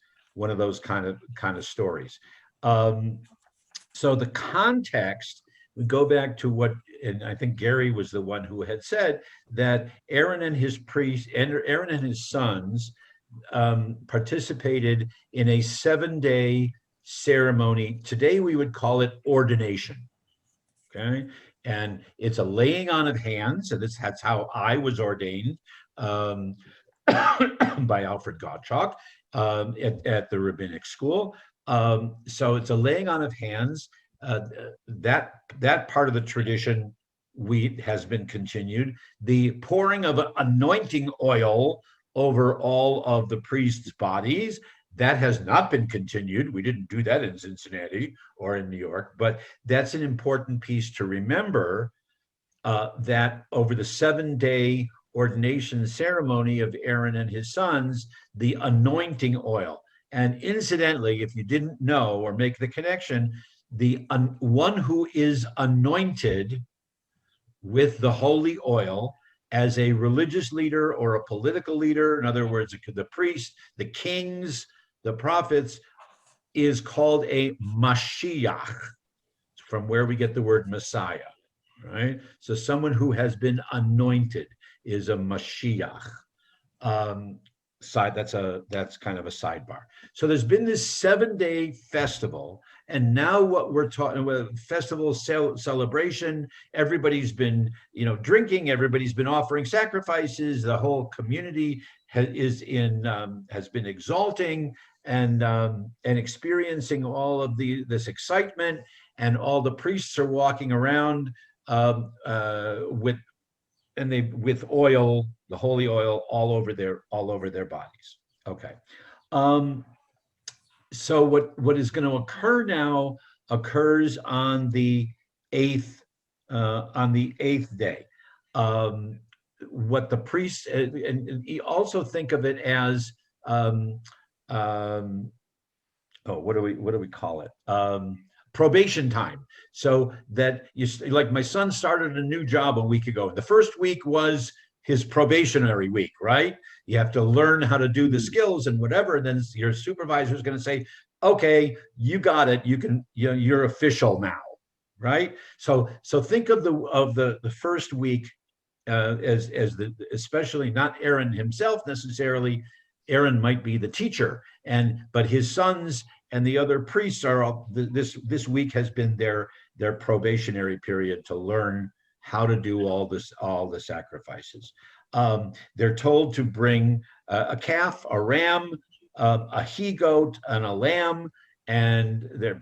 kind of stories. So the context, we go back to what, and I think Gary was the one who had said that Aaron and his priests, and Aaron and his sons participated in a 7-day ceremony. Today we would call it ordination. Okay, and it's a laying on of hands, and that's how I was ordained by Alfred Gottschalk at the rabbinic school. So it's a laying on of hands. That part of the tradition has been continued. The pouring of anointing oil over all of the priests' bodies, that has not been continued. We didn't do that in Cincinnati or in New York, but that's an important piece to remember, that over the 7-day ordination ceremony of Aaron and his sons, the anointing oil. And incidentally, if you didn't know or make the connection, the one who is anointed with the holy oil as a religious leader or a political leader, in other words, the priest, the kings, the prophets, is called a Mashiach, from where we get the word Messiah, right? So someone who has been anointed is a Mashiach. That's kind of a sidebar. So there's been this 7-day festival, and now what we're talking about, festival celebration, everybody's been drinking, everybody's been offering sacrifices, the whole community has been exalting and experiencing all of this excitement, and all the priests are walking around with oil the holy oil all over their bodies. Okay. So what is going to occur now occurs on the eighth day. What the priests, and you also think of it as what do we call it? Probation time. So that like my son started a new job a week ago. The first week was his probationary week, right? You have to learn how to do the skills and whatever. And then your supervisor is going to say, okay, you got it. You're official now, right? So think of the first week as especially not Aaron himself necessarily. Aaron might be the teacher, but his sons and the other priests are all, this week has been their probationary period to learn how to do all the sacrifices. They're told to bring a calf, a ram, a he-goat, and a lamb, and they're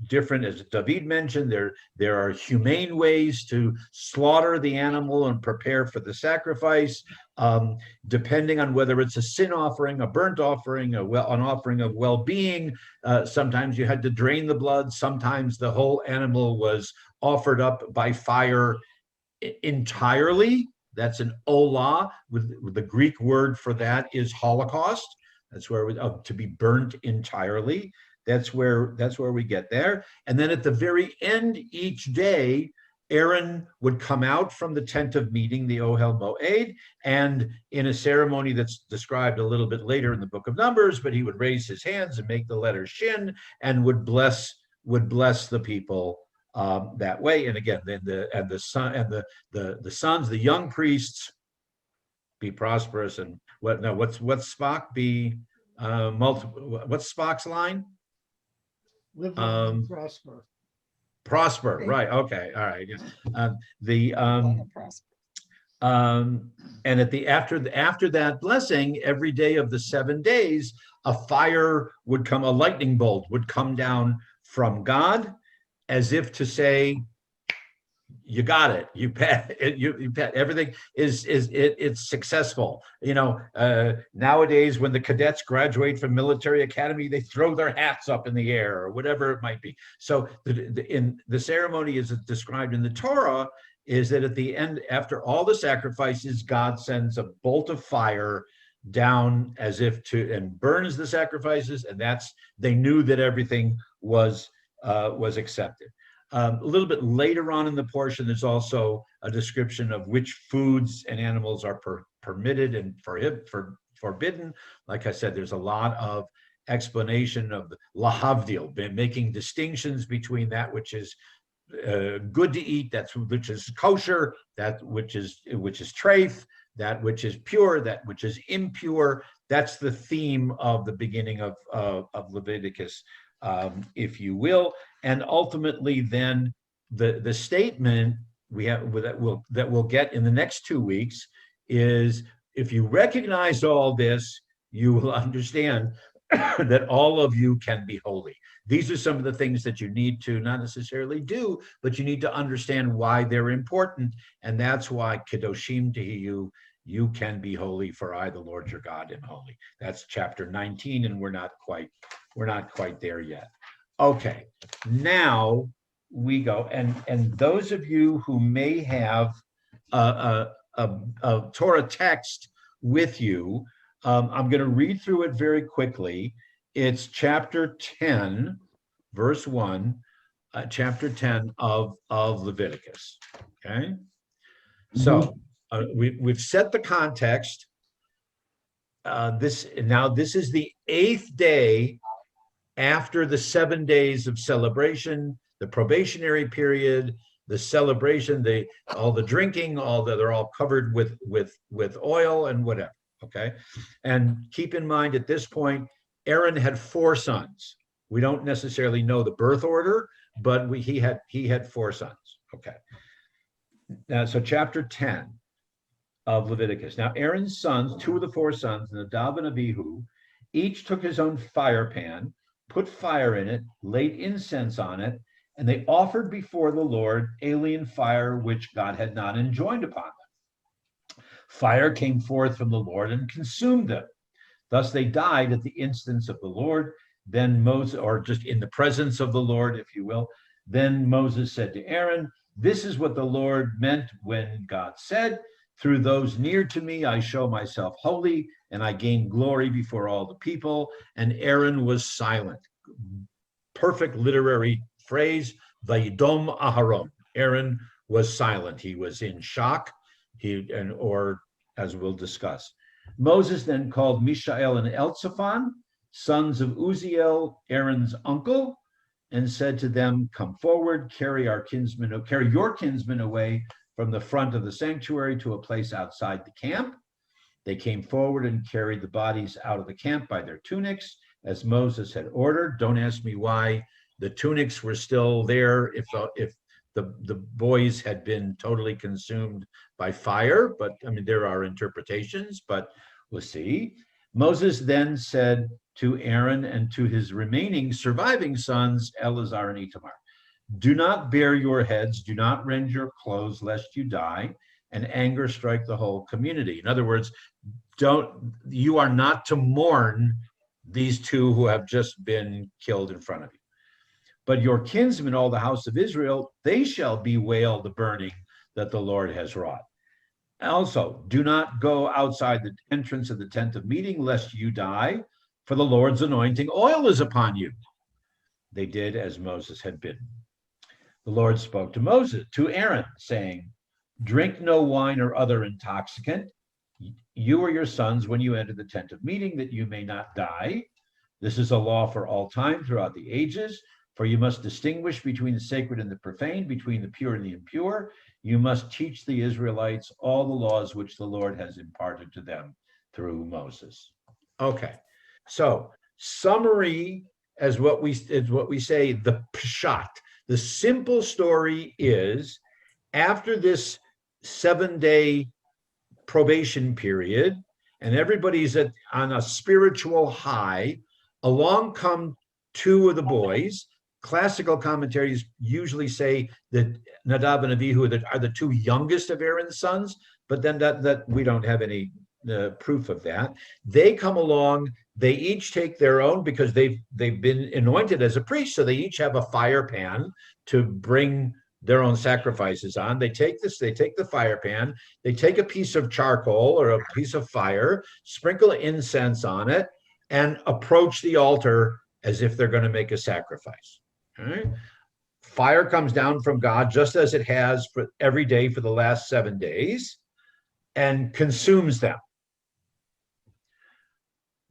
different, as David mentioned. There are humane ways to slaughter the animal and prepare for the sacrifice, depending on whether it's a sin offering, a burnt offering, an offering of well-being. Sometimes you had to drain the blood. Sometimes the whole animal was offered up by fire entirely. That's an olah. With the Greek word for that is Holocaust. That's where to be burnt entirely. That's where we get there. And then at the very end each day, Aaron would come out from the tent of meeting, the Ohel Moed, and in a ceremony that's described a little bit later in the book of Numbers, but he would raise his hands and make the letter Shin and would bless the people that way. And again, then the sons, the young priests, be prosperous. And what's Spock be what's Spock's line? Live long and prosper. Prosper, right? Okay, all right. Yes. And after that blessing, every day of the 7 days, a lightning bolt would come down from God, as if to say, you got it. You bet. Everything it's successful. Nowadays, when the cadets graduate from military academy, they throw their hats up in the air or whatever it might be. So in the ceremony as described in the Torah is that at the end, after all the sacrifices, God sends a bolt of fire down as if and burns the sacrifices, and they knew that everything was accepted. A little bit later on in the portion, there's also a description of which foods and animals are permitted and forbidden. Like I said, there's a lot of explanation of lahavdil, making distinctions between that which is good to eat, which is kosher, that which is treif, that which is pure, that which is impure. That's the theme of the beginning of Leviticus, if you will. And ultimately, then the statement that we'll get in the next 2 weeks is, if you recognize all this, you will understand that all of you can be holy. These are some of the things that you need to not necessarily do, but you need to understand why they're important. And that's why Kedoshim Tehiyu, you can be holy, for I, the Lord your God, am holy. That's chapter 19, and we're not quite there yet. Okay, now we go, and those of you who may have a Torah text with you, I'm going to read through it very quickly. It's chapter 10, verse 1, chapter 10 of Leviticus. Okay, so we've set the context. This is the 8th day after the 7 days of celebration, the probationary period, the celebration, all the drinking, they're all covered with oil and whatever. Okay, and keep in mind at this point, Aaron had 4 sons. We don't necessarily know the birth order, but he had 4 sons. Okay, now so chapter 10 of Leviticus. Now Aaron's sons, 2 of the 4 sons, Nadav and Abihu, each took his own fire pan, put fire in it, laid incense on it, and they offered before the Lord alien fire which God had not enjoined upon them. Fire came forth from the Lord and consumed them. Thus they died at the instance of the Lord. Then Moses, or just in the presence of the Lord, if you will. Then Moses said to Aaron, this is what the Lord meant when God said, through those near to me, I show myself holy, and I gain glory before all the people. And Aaron was silent. Perfect literary phrase, Vayidom Aharon. Aaron was silent. He was in shock, or as we'll discuss. Moses then called Mishael and Elzaphan, sons of Uziel, Aaron's uncle, and said to them, come forward, carry your kinsmen away from the front of the sanctuary to a place outside the camp. They came forward and carried the bodies out of the camp by their tunics, as Moses had ordered. Don't ask me why the tunics were still there if the boys had been totally consumed by fire, but I mean, there are interpretations, but we'll see. Moses then said to Aaron and to his remaining surviving sons, Eleazar and Itamar, do not bare your heads, do not rend your clothes, lest you die, and anger strike the whole community. In other words, you are not to mourn these two who have just been killed in front of you. But your kinsmen, all the house of Israel, they shall bewail the burning that the Lord has wrought. Also, do not go outside the entrance of the tent of meeting, lest you die, for the Lord's anointing oil is upon you. They did as Moses had bidden. The Lord spoke to Aaron, saying, drink no wine or other intoxicant, you or your sons, when you enter the tent of meeting, that you may not die. This is a law for all time throughout the ages, for you must distinguish between the sacred and the profane, between the pure and the impure. You must teach the Israelites all the laws which the Lord has imparted to them through Moses. Okay, so summary as what we say, the Peshat. The simple story is, after this 7-day probation period, and everybody's on a spiritual high, along come two of the boys. Classical commentaries usually say that Nadab and Abihu are the two youngest of Aaron's sons, but then that we don't have any proof of that. They come along, they each take their own, because they've been anointed as a priest, so they each have a fire pan to bring their own sacrifices on. They take the fire pan, they take a piece of charcoal or a piece of fire, sprinkle incense on it, and approach the altar as if they're going to make a sacrifice. All right? Fire comes down from God, just as it has for every day for the last 7 days, and consumes them.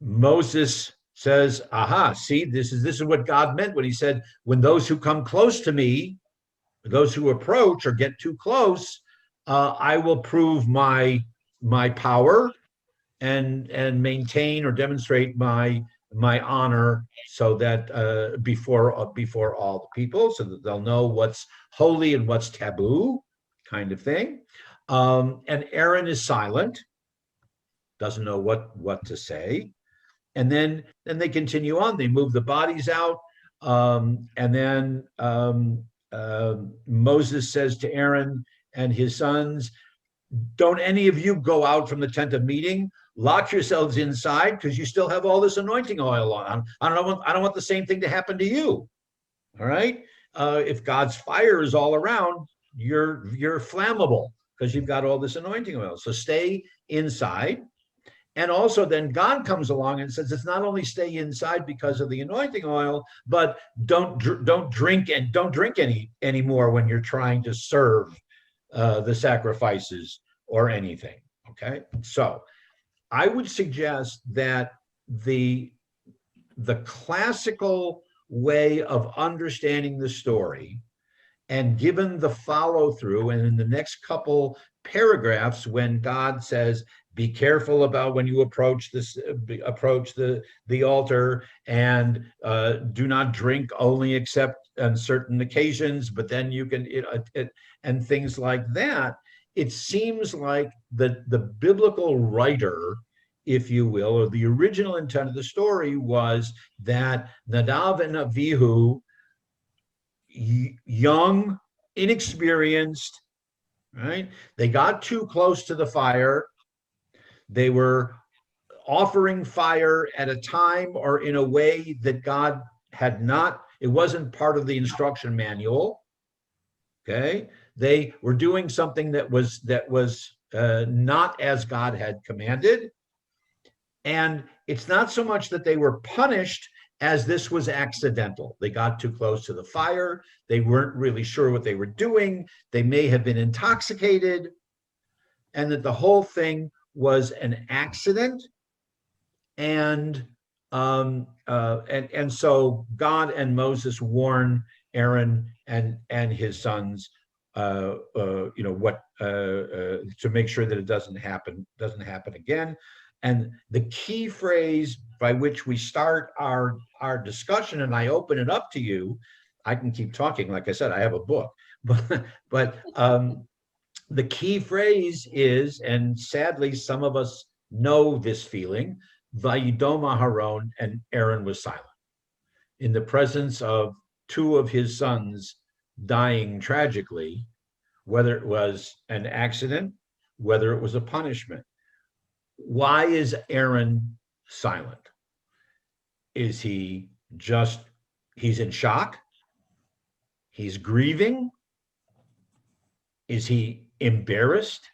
Moses says, aha, see, this is what God meant when he said, when those who come close to me, those who approach or get too close, I will prove my power and maintain or demonstrate my honor, so that before all the people, so that they'll know what's holy and what's taboo, kind of thing. And Aaron is silent, doesn't know what to say. And then they continue on. They move the bodies out, and then Moses says to Aaron and his sons, don't any of you go out from the tent of meeting. Lock yourselves inside, because you still have all this anointing oil on. I don't want the same thing to happen to you. All right. If God's fire is all around, you're flammable because you've got all this anointing oil. So stay inside. And also then God comes along and says, it's not only stay inside because of the anointing oil, but don't drink any more when you're trying to serve the sacrifices or anything. Okay. So I would suggest that the classical way of understanding the story, and given the follow through, and in the next couple paragraphs, when God says, be careful about when you approach the altar, and do not drink only except on certain occasions, but then you can, and things like that. It seems like the biblical writer, if you will, or the original intent of the story, was that Nadav and Abihu, young, inexperienced, right? They got too close to the fire. They were offering fire at a time or in a way that God had not, it wasn't part of the instruction manual. Okay. They were doing something that was not as God had commanded. And it's not so much that they were punished as this was accidental. They got too close to the fire. They weren't really sure what they were doing. They may have been intoxicated, and that the whole thing was an accident. And so God and Moses warn Aaron and his sons, to make sure that it doesn't happen again. And the key phrase by which we start our discussion, and I open it up to you, I can keep talking. Like I said, I have a book, but the key phrase is, and sadly, some of us know this feeling, Vayidom Aharon, and Aaron was silent in the presence of two of his sons dying tragically, whether it was an accident, whether it was a punishment. Why is Aaron silent? Is he just, he's in shock? He's grieving? Is he embarrassed?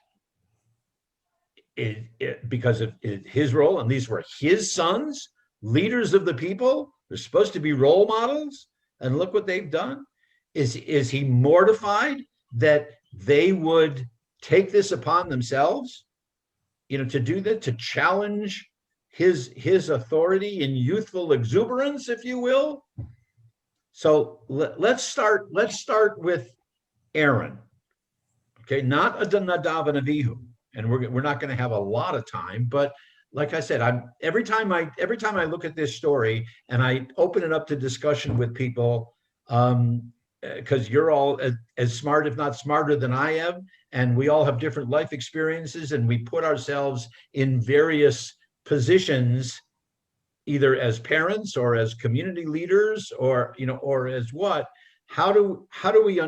Because of his role, and these were his sons, leaders of the people. They're supposed to be role models, and look what they've done. Is he mortified that they would take this upon themselves, to do that, to challenge his authority in youthful exuberance, if you will? So let's start with Aaron. Okay, not Nadav and Avihu. And we're not going to have a lot of time, but like I said, every time I look at this story and I open it up to discussion with people, because you're all as smart, if not smarter than I am, and we all have different life experiences, and we put ourselves in various positions, either as parents or as community leaders, or or as what. How do we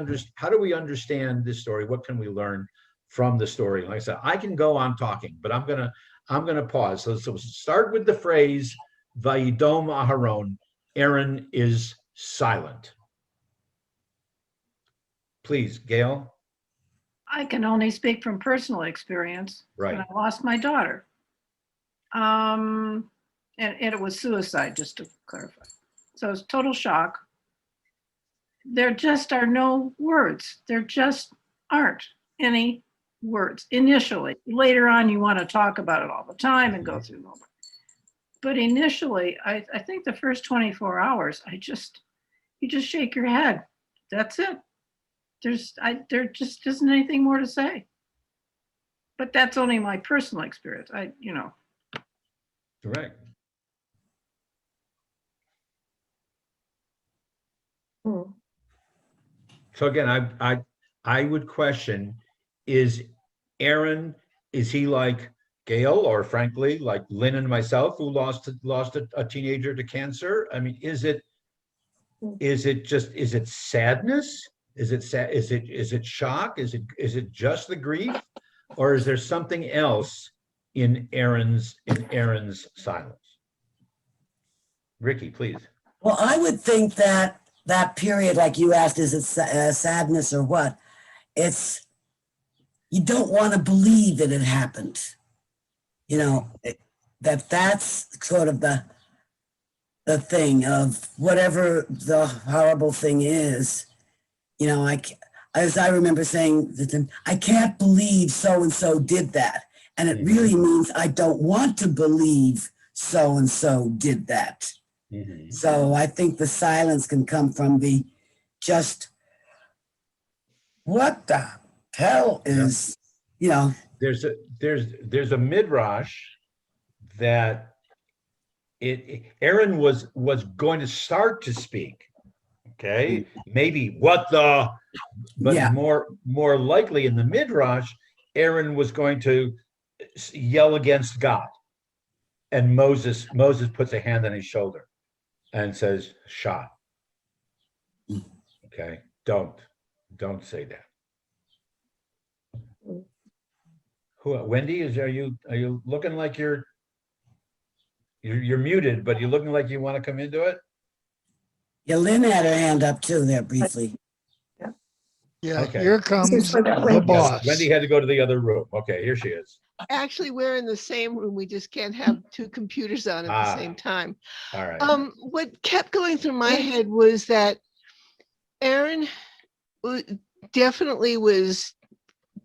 understand this story? What can we learn from the story? Like I said, I can go on talking, but I'm gonna pause. So start with the phrase Vayidom Aharon. Aaron is silent. Please, Gail. I can only speak from personal experience. Right. When I lost my daughter. And it was suicide, just to clarify. So it was total shock. There just are no words. There just aren't any words initially. Later on, you want to talk about it all the time and go through them. But initially, I think the first 24 hours, you just shake your head. That's it. There just isn't anything more to say. But that's only my personal experience. Correct. So again, I would question, is Aaron, is he like Gail, or frankly, like Lynn and myself, who lost a teenager to cancer? I mean, is it sadness? Is it shock? Is it just the grief? Or is there something else in Aaron's silence? Ricky, please. Well, I would think that period, like you asked, is it sadness or what? It's, you don't want to believe that it happened. That's sort of the thing of whatever the horrible thing is. As I remember saying to them, I can't believe so-and-so did that. And it really means I don't want to believe so-and-so did that. Mm-hmm. So I think the silence can come from the just, what the hell is, There's a midrash that Aaron was going to start to speak. Okay, maybe but more likely in the midrash, Aaron was going to yell against God, and Moses puts a hand on his shoulder and says, "Shah." Okay, don't say that. Wendy, are you looking like you're muted, but you're looking like you want to come into it? Yeah, Lynn had her hand up too there briefly. Yeah, Okay. here comes for the the Wendy. boss. Wendy had to go to the other room. Okay, here she is. Actually, we're in the same room. We just can't have two computers on at Ah. the same time. All right. What kept going through my head was that Aaron definitely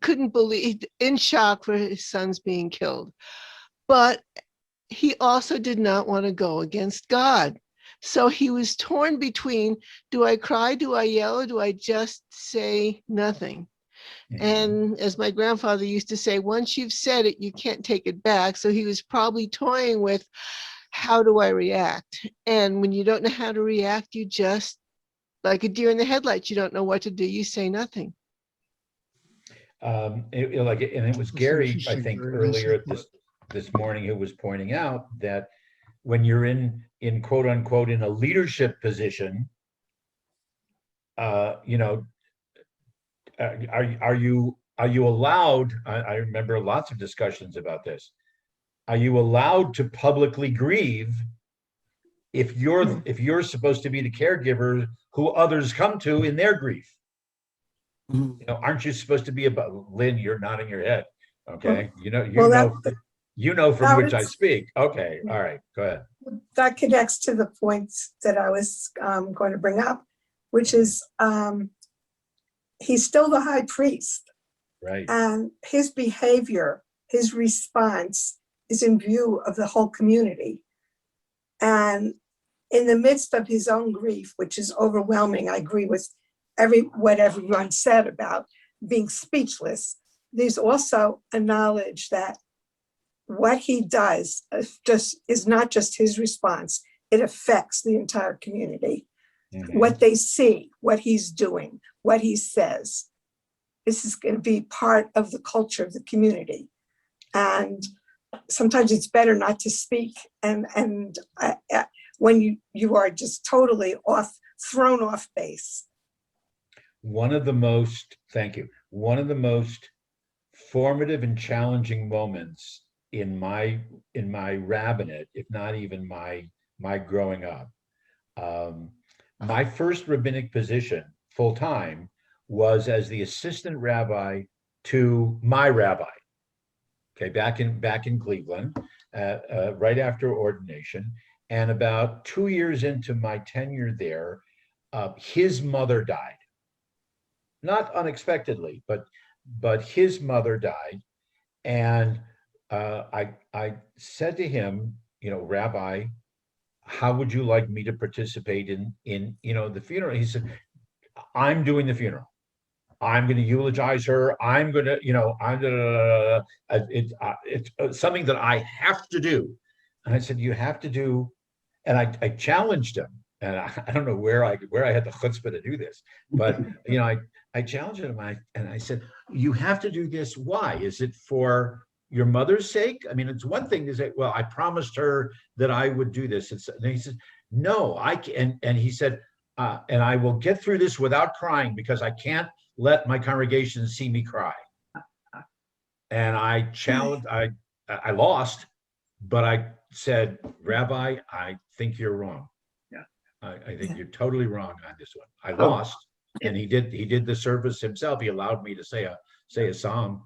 couldn't believe, in shock for his sons being killed. But he also did not want to go against God. So he was torn between, do I cry, do I yell, or do I just say nothing? Mhm. And as my grandfather used to say, once you've said it, you can't take it back. So he was probably toying with, how do I react? And when you don't know how to react, you just, like a deer in the headlights, you don't know what to do, you say nothing. And it was That's Gary, I interesting, think, Gary. earlier this morning, who was pointing out that when you're in quote unquote in a leadership position, are you allowed? I remember lots of discussions about this. Are you allowed to publicly grieve if you're supposed to be the caregiver who others come to in their grief? Mhm. Aren't you supposed to be about? Lynn, you're nodding your head. Okay, you know from that which I was- speak. Okay, all right, go ahead. That connects to the points that I was going to bring up, which is he's still the high priest, Right. and his behavior, his response is in view of the whole community. And in the midst of his own grief, which is overwhelming, I agree with what everyone said about being speechless. There's also a knowledge that what he does is not just his response, it affects the entire community. Mhm. What they see, what he's doing, what he says. This is going to be part of the culture of the community. And sometimes it's better not to speak. And when you are just totally thrown off base. Thank you. One of the most formative and challenging moments in my rabbinate, if not even my growing up. My first rabbinic position full time was as the assistant rabbi to my rabbi. Okay, back in Cleveland, right after ordination, and about 2 years into my tenure there, his mother died. Not unexpectedly, but his mother died, and I said to him, Rabbi, how would you like me to participate in the funeral? He said, I'm doing the funeral. I'm going to eulogize her. I'm going to, it's something that I have to do. And I said, you have to do, and I challenged him. And I don't know where I had the chutzpah to do this, but I challenged him and I said, you have to do this. Why? Is it for your mother's sake? I mean, it's one thing to say, well, I promised her that I would do this. And he said, no, I can. And he said, and I will get through this without crying because I can't let my congregation see me cry. And I challenged, I lost, but I said, Rabbi, I think you're wrong. Yeah. I think you're totally wrong on this one. I lost, and he did the service himself. He allowed me to say a psalm.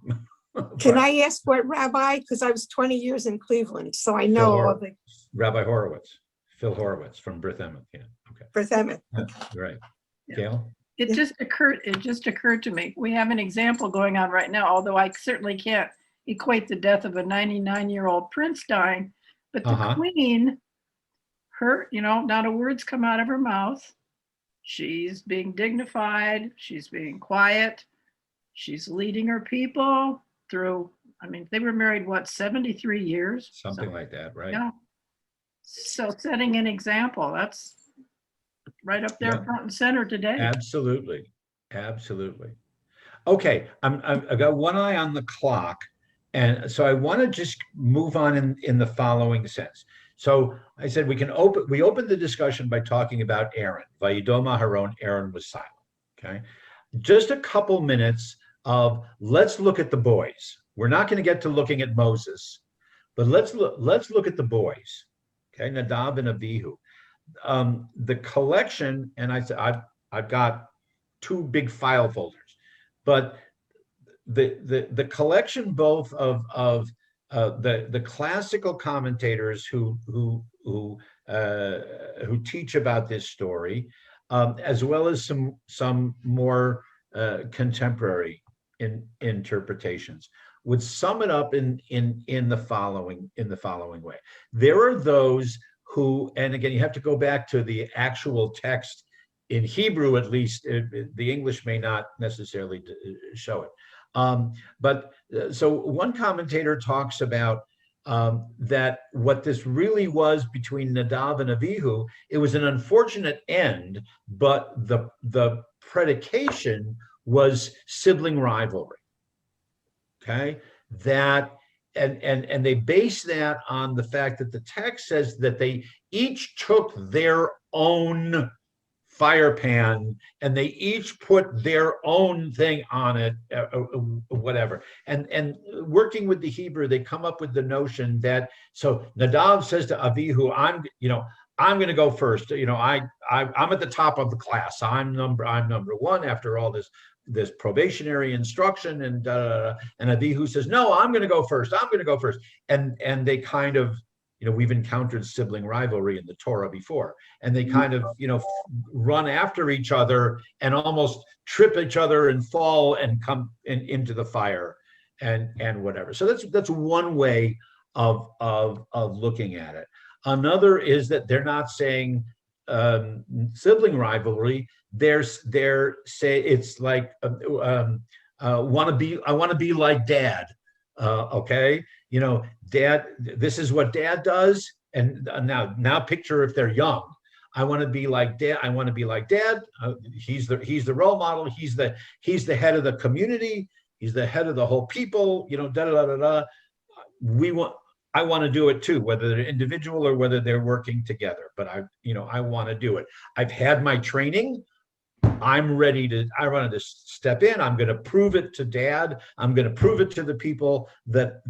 Can I ask what rabbi? Because I was 20 years in Cleveland, so I know all the Rabbi Horowitz, Phil Horowitz from Beth Emmett. Yeah. Okay. Beth Emmett. Right. Yeah. Gail? It just occurred to me. We have an example going on right now, although I certainly can't equate the death of a 99-year-old prince dying, but the queen, not a word's come out of her mouth. She's being dignified. She's being quiet. She's leading her people through, they were married, 73 years? Something like that, right? Yeah. So setting an example, that's right up there front and center today. Absolutely. Okay, I've got one eye on the clock, and so I want to just move on in the following sense. So I said we opened the discussion by talking about Aaron. Vayidom Aharon, Aaron was silent. Okay, just a couple minutes of let's look at the boys. we're not going to get to looking at Moses, but let's look at the boys. Okay, Nadab and Abihu. The collection, and I've got 2 big file folders, but the collection both of the classical commentators who teach about this story, as well as some more contemporary interpretations, would sum it up in the following way. There are those who, and again, you have to go back to the actual text in Hebrew, at least. The English may not necessarily show it. So one commentator talks about that what this really was between Nadab and Abihu, it was an unfortunate end, but the predication was sibling rivalry. Okay, that and they base that on the fact that the text says that they each took their own fire pan and they each put their own thing on it, whatever. And working with the Hebrew, they come up with the notion that, so Nadab says to Abihu, I'm going to go first. I'm at the top of the class. I'm number 1 after all this probationary instruction, and Abihu says, no, I'm going to go first. I'm going to go first. And they kind of, we've encountered sibling rivalry in the Torah before, and they kind of, run after each other and almost trip each other and fall and come into the fire and whatever. So that's one way of looking at it. Another is that they're not saying sibling rivalry. They're say it's like I want to be like dad. Okay, dad, this is what dad does, and now picture if they're young. I want to be like dad. I want to be like dad. He's the role model. He's the head of the community. He's the head of the whole people. I want to do it too, whether they're individual or whether they're working together. But I want to do it. I've had my training. I'm ready to, I wanted to step in. I'm going to prove it to dad. I'm going to prove it to the people that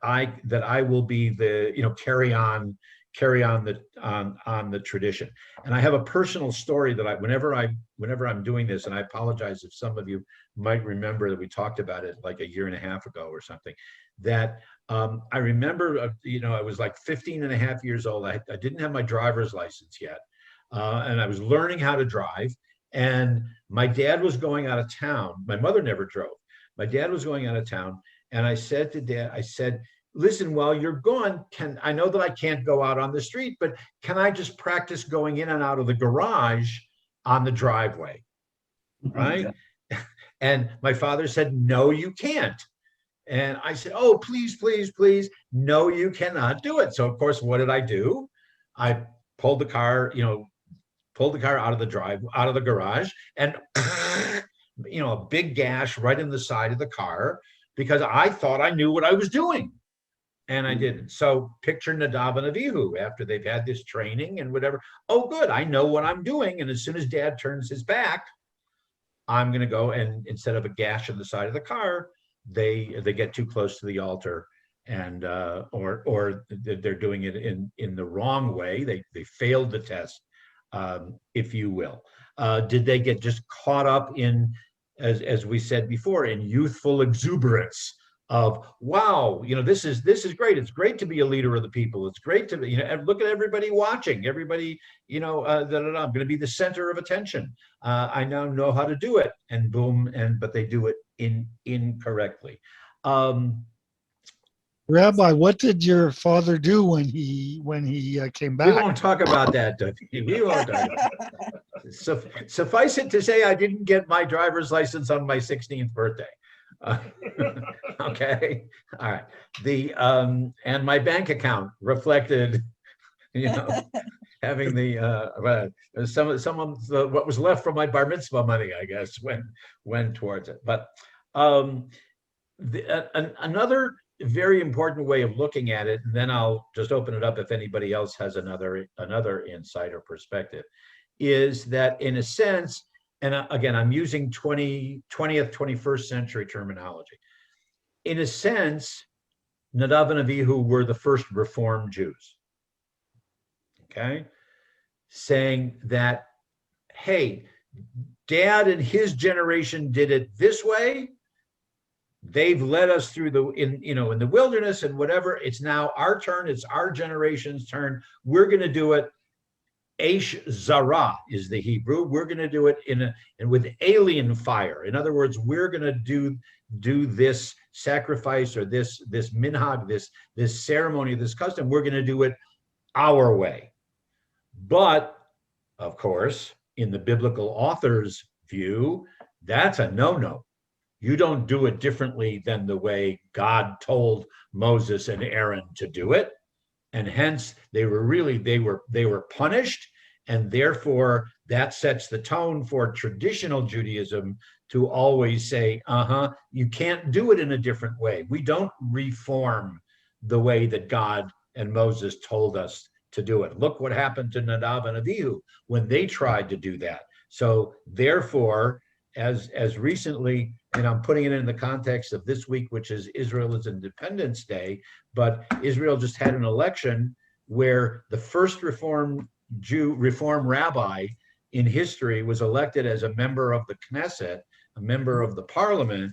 I will be the, carry on the tradition. And I have a personal story that whenever I'm doing this, and I apologize if some of you might remember that we talked about it like a year and a half ago or something, that I remember, I was like 15 and a half years old. I didn't have my driver's license yet. And I was learning how to drive. And my dad was going out of town. My mother never drove. My dad was going out of town. And I said to dad, listen, while you're gone, I know that I can't go out on the street, but can I just practice going in and out of the garage on the driveway? Right? And my father said, no, you can't. And I said, oh, please, please, please. No, you cannot do it. So of course, what did I do? I pulled the car, out of the garage, and a big gash right in the side of the car, because I thought I knew what I was doing, and I didn't. So picture Nadab and Abihu after they've had this training and whatever. Oh, good, I know what I'm doing. And as soon as dad turns his back, I'm going to go, and instead of a gash in the side of the car, they get too close to the altar, and or they're doing it in the wrong way. They failed the test. If you will. Did they get just caught up in, as we said before, in youthful exuberance of, wow, this is great. It's great to be a leader of the people. It's great to be, look at everybody watching, everybody, I'm going to be the center of attention. I now know how to do it, and boom, but they do it incorrectly. Rabbi, what did your father do when he came back? We won't talk about that, Duffy. We won't talk about that. So, suffice it to say, I didn't get my driver's license on my 16th birthday. Okay, all right. And my bank account reflected, having some of what was left from my bar mitzvah money, I guess, went towards it. But another very important way of looking at it, and then I'll just open it up if anybody else has another insight or perspective, is that in a sense, and again, I'm using 20th, 21st century terminology. in a sense, Nadav and Avihu were the first Reformed Jews. Okay, saying that, hey, Dad and his generation did it this way. They've led us through in the wilderness and whatever. It's now our turn. It's our generation's turn. We're going to do it. Aish Zara is the Hebrew. We're going to do it and with alien fire. In other words, we're going to do this sacrifice or this minhag, this ceremony, this custom. We're going to do it our way. But of course, in the biblical author's view, that's a no-no. You don't do it differently than the way God told Moses and Aaron to do it. And hence they were punished. And therefore that sets the tone for traditional Judaism to always say, you can't do it in a different way. We don't reform the way that God and Moses told us to do it. Look what happened to Nadav and Avihu when they tried to do that. So therefore, as recently, and I'm putting it in the context of this week, which is Israel's Independence Day, but Israel just had an election where the first Reform rabbi in history was elected as a member of the Knesset, a member of the parliament,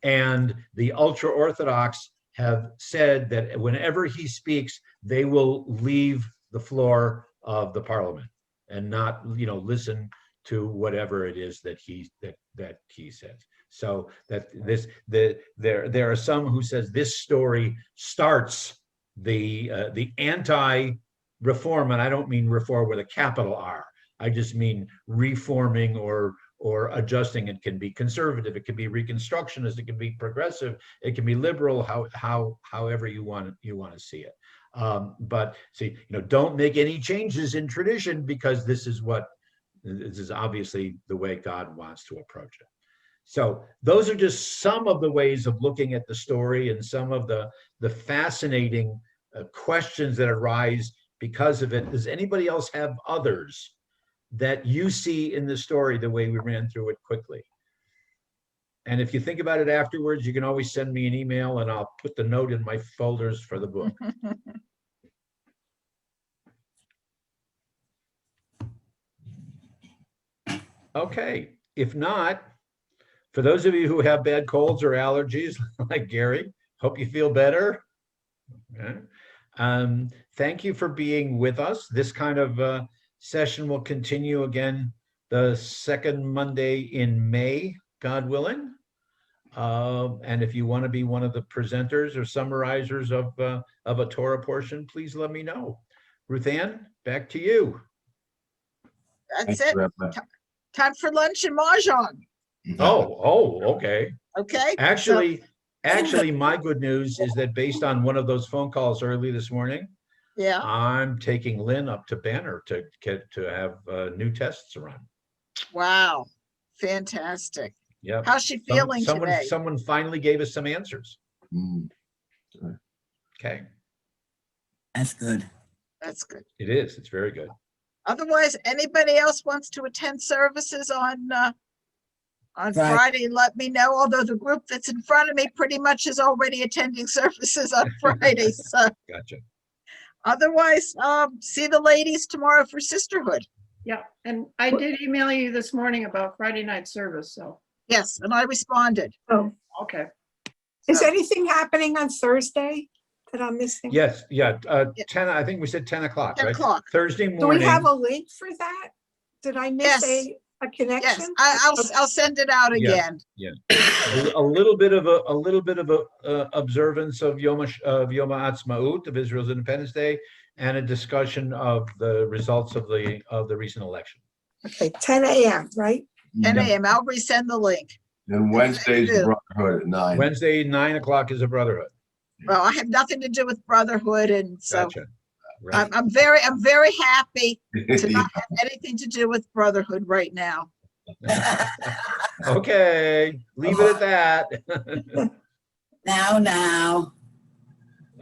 and the ultra-Orthodox have said that whenever he speaks, they will leave the floor of the parliament and not, listen to whatever it is that he says. So that there are some who says this story starts the anti-reform, and I don't mean reform with a capital R. I just mean reforming or adjusting. It can be conservative, it can be reconstructionist, it can be progressive, it can be liberal, however you want to see it. But see, don't make any changes in tradition, because this is obviously the way God wants to approach it. So those are just some of the ways of looking at the story and some of the fascinating questions that arise because of it. Does anybody else have others that you see in the story the way we ran through it quickly? And if you think about it afterwards, you can always send me an email and I'll put the note in my folders for the book. Okay, if not, for those of you who have bad colds or allergies, like Gary, hope you feel better. Okay. Thank you for being with us. This kind of session will continue again the second Monday in May, God willing. And if you want to be one of the presenters or summarizers of a Torah portion, please let me know. Ruth Ann, back to you. That's it. Time for lunch and mahjong. Oh, okay. Okay. Actually, my good news is that based on one of those phone calls early this morning, yeah, I'm taking Lynn up to Banner to have new tests run. Wow, fantastic. Yeah. How's she feeling today? Someone finally gave us some answers. Okay. That's good. That's good. It is. It's very good. Otherwise, anybody else wants to attend services on Friday, let me know. Although the group that's in front of me pretty much is already attending services on Friday. So Gotcha. Otherwise, see the ladies tomorrow for sisterhood. Yeah, and I did email you this morning about Friday night service, so. Yes, and I responded. Oh, Okay. is anything happening on Thursday that I'm missing? Yes. Yeah. 10. I think we said 10 o'clock. 10 right? o'clock. Thursday morning. Do we have a link for that? Did I miss Yes. a connection? Yes, I'll send it out again. Yeah. A little bit of a observance of Yom Ha'atzmaut, of Israel's Independence Day, and a discussion of the results of the recent election. Okay, 10 a.m., right? 10 a.m. I'll resend the link. And Wednesday's the Brotherhood at 9. Wednesday, 9 o'clock is a Brotherhood. Well, I have nothing to do with Brotherhood, and so Gotcha. Right. I'm very happy to not have anything to do with Brotherhood right now. Okay, leave it at that. Now.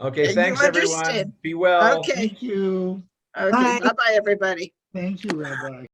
Okay, You thanks everyone. understood. Be well. Okay. Thank you. Okay. Bye. Bye-bye, everybody. Thank you, Rabbi.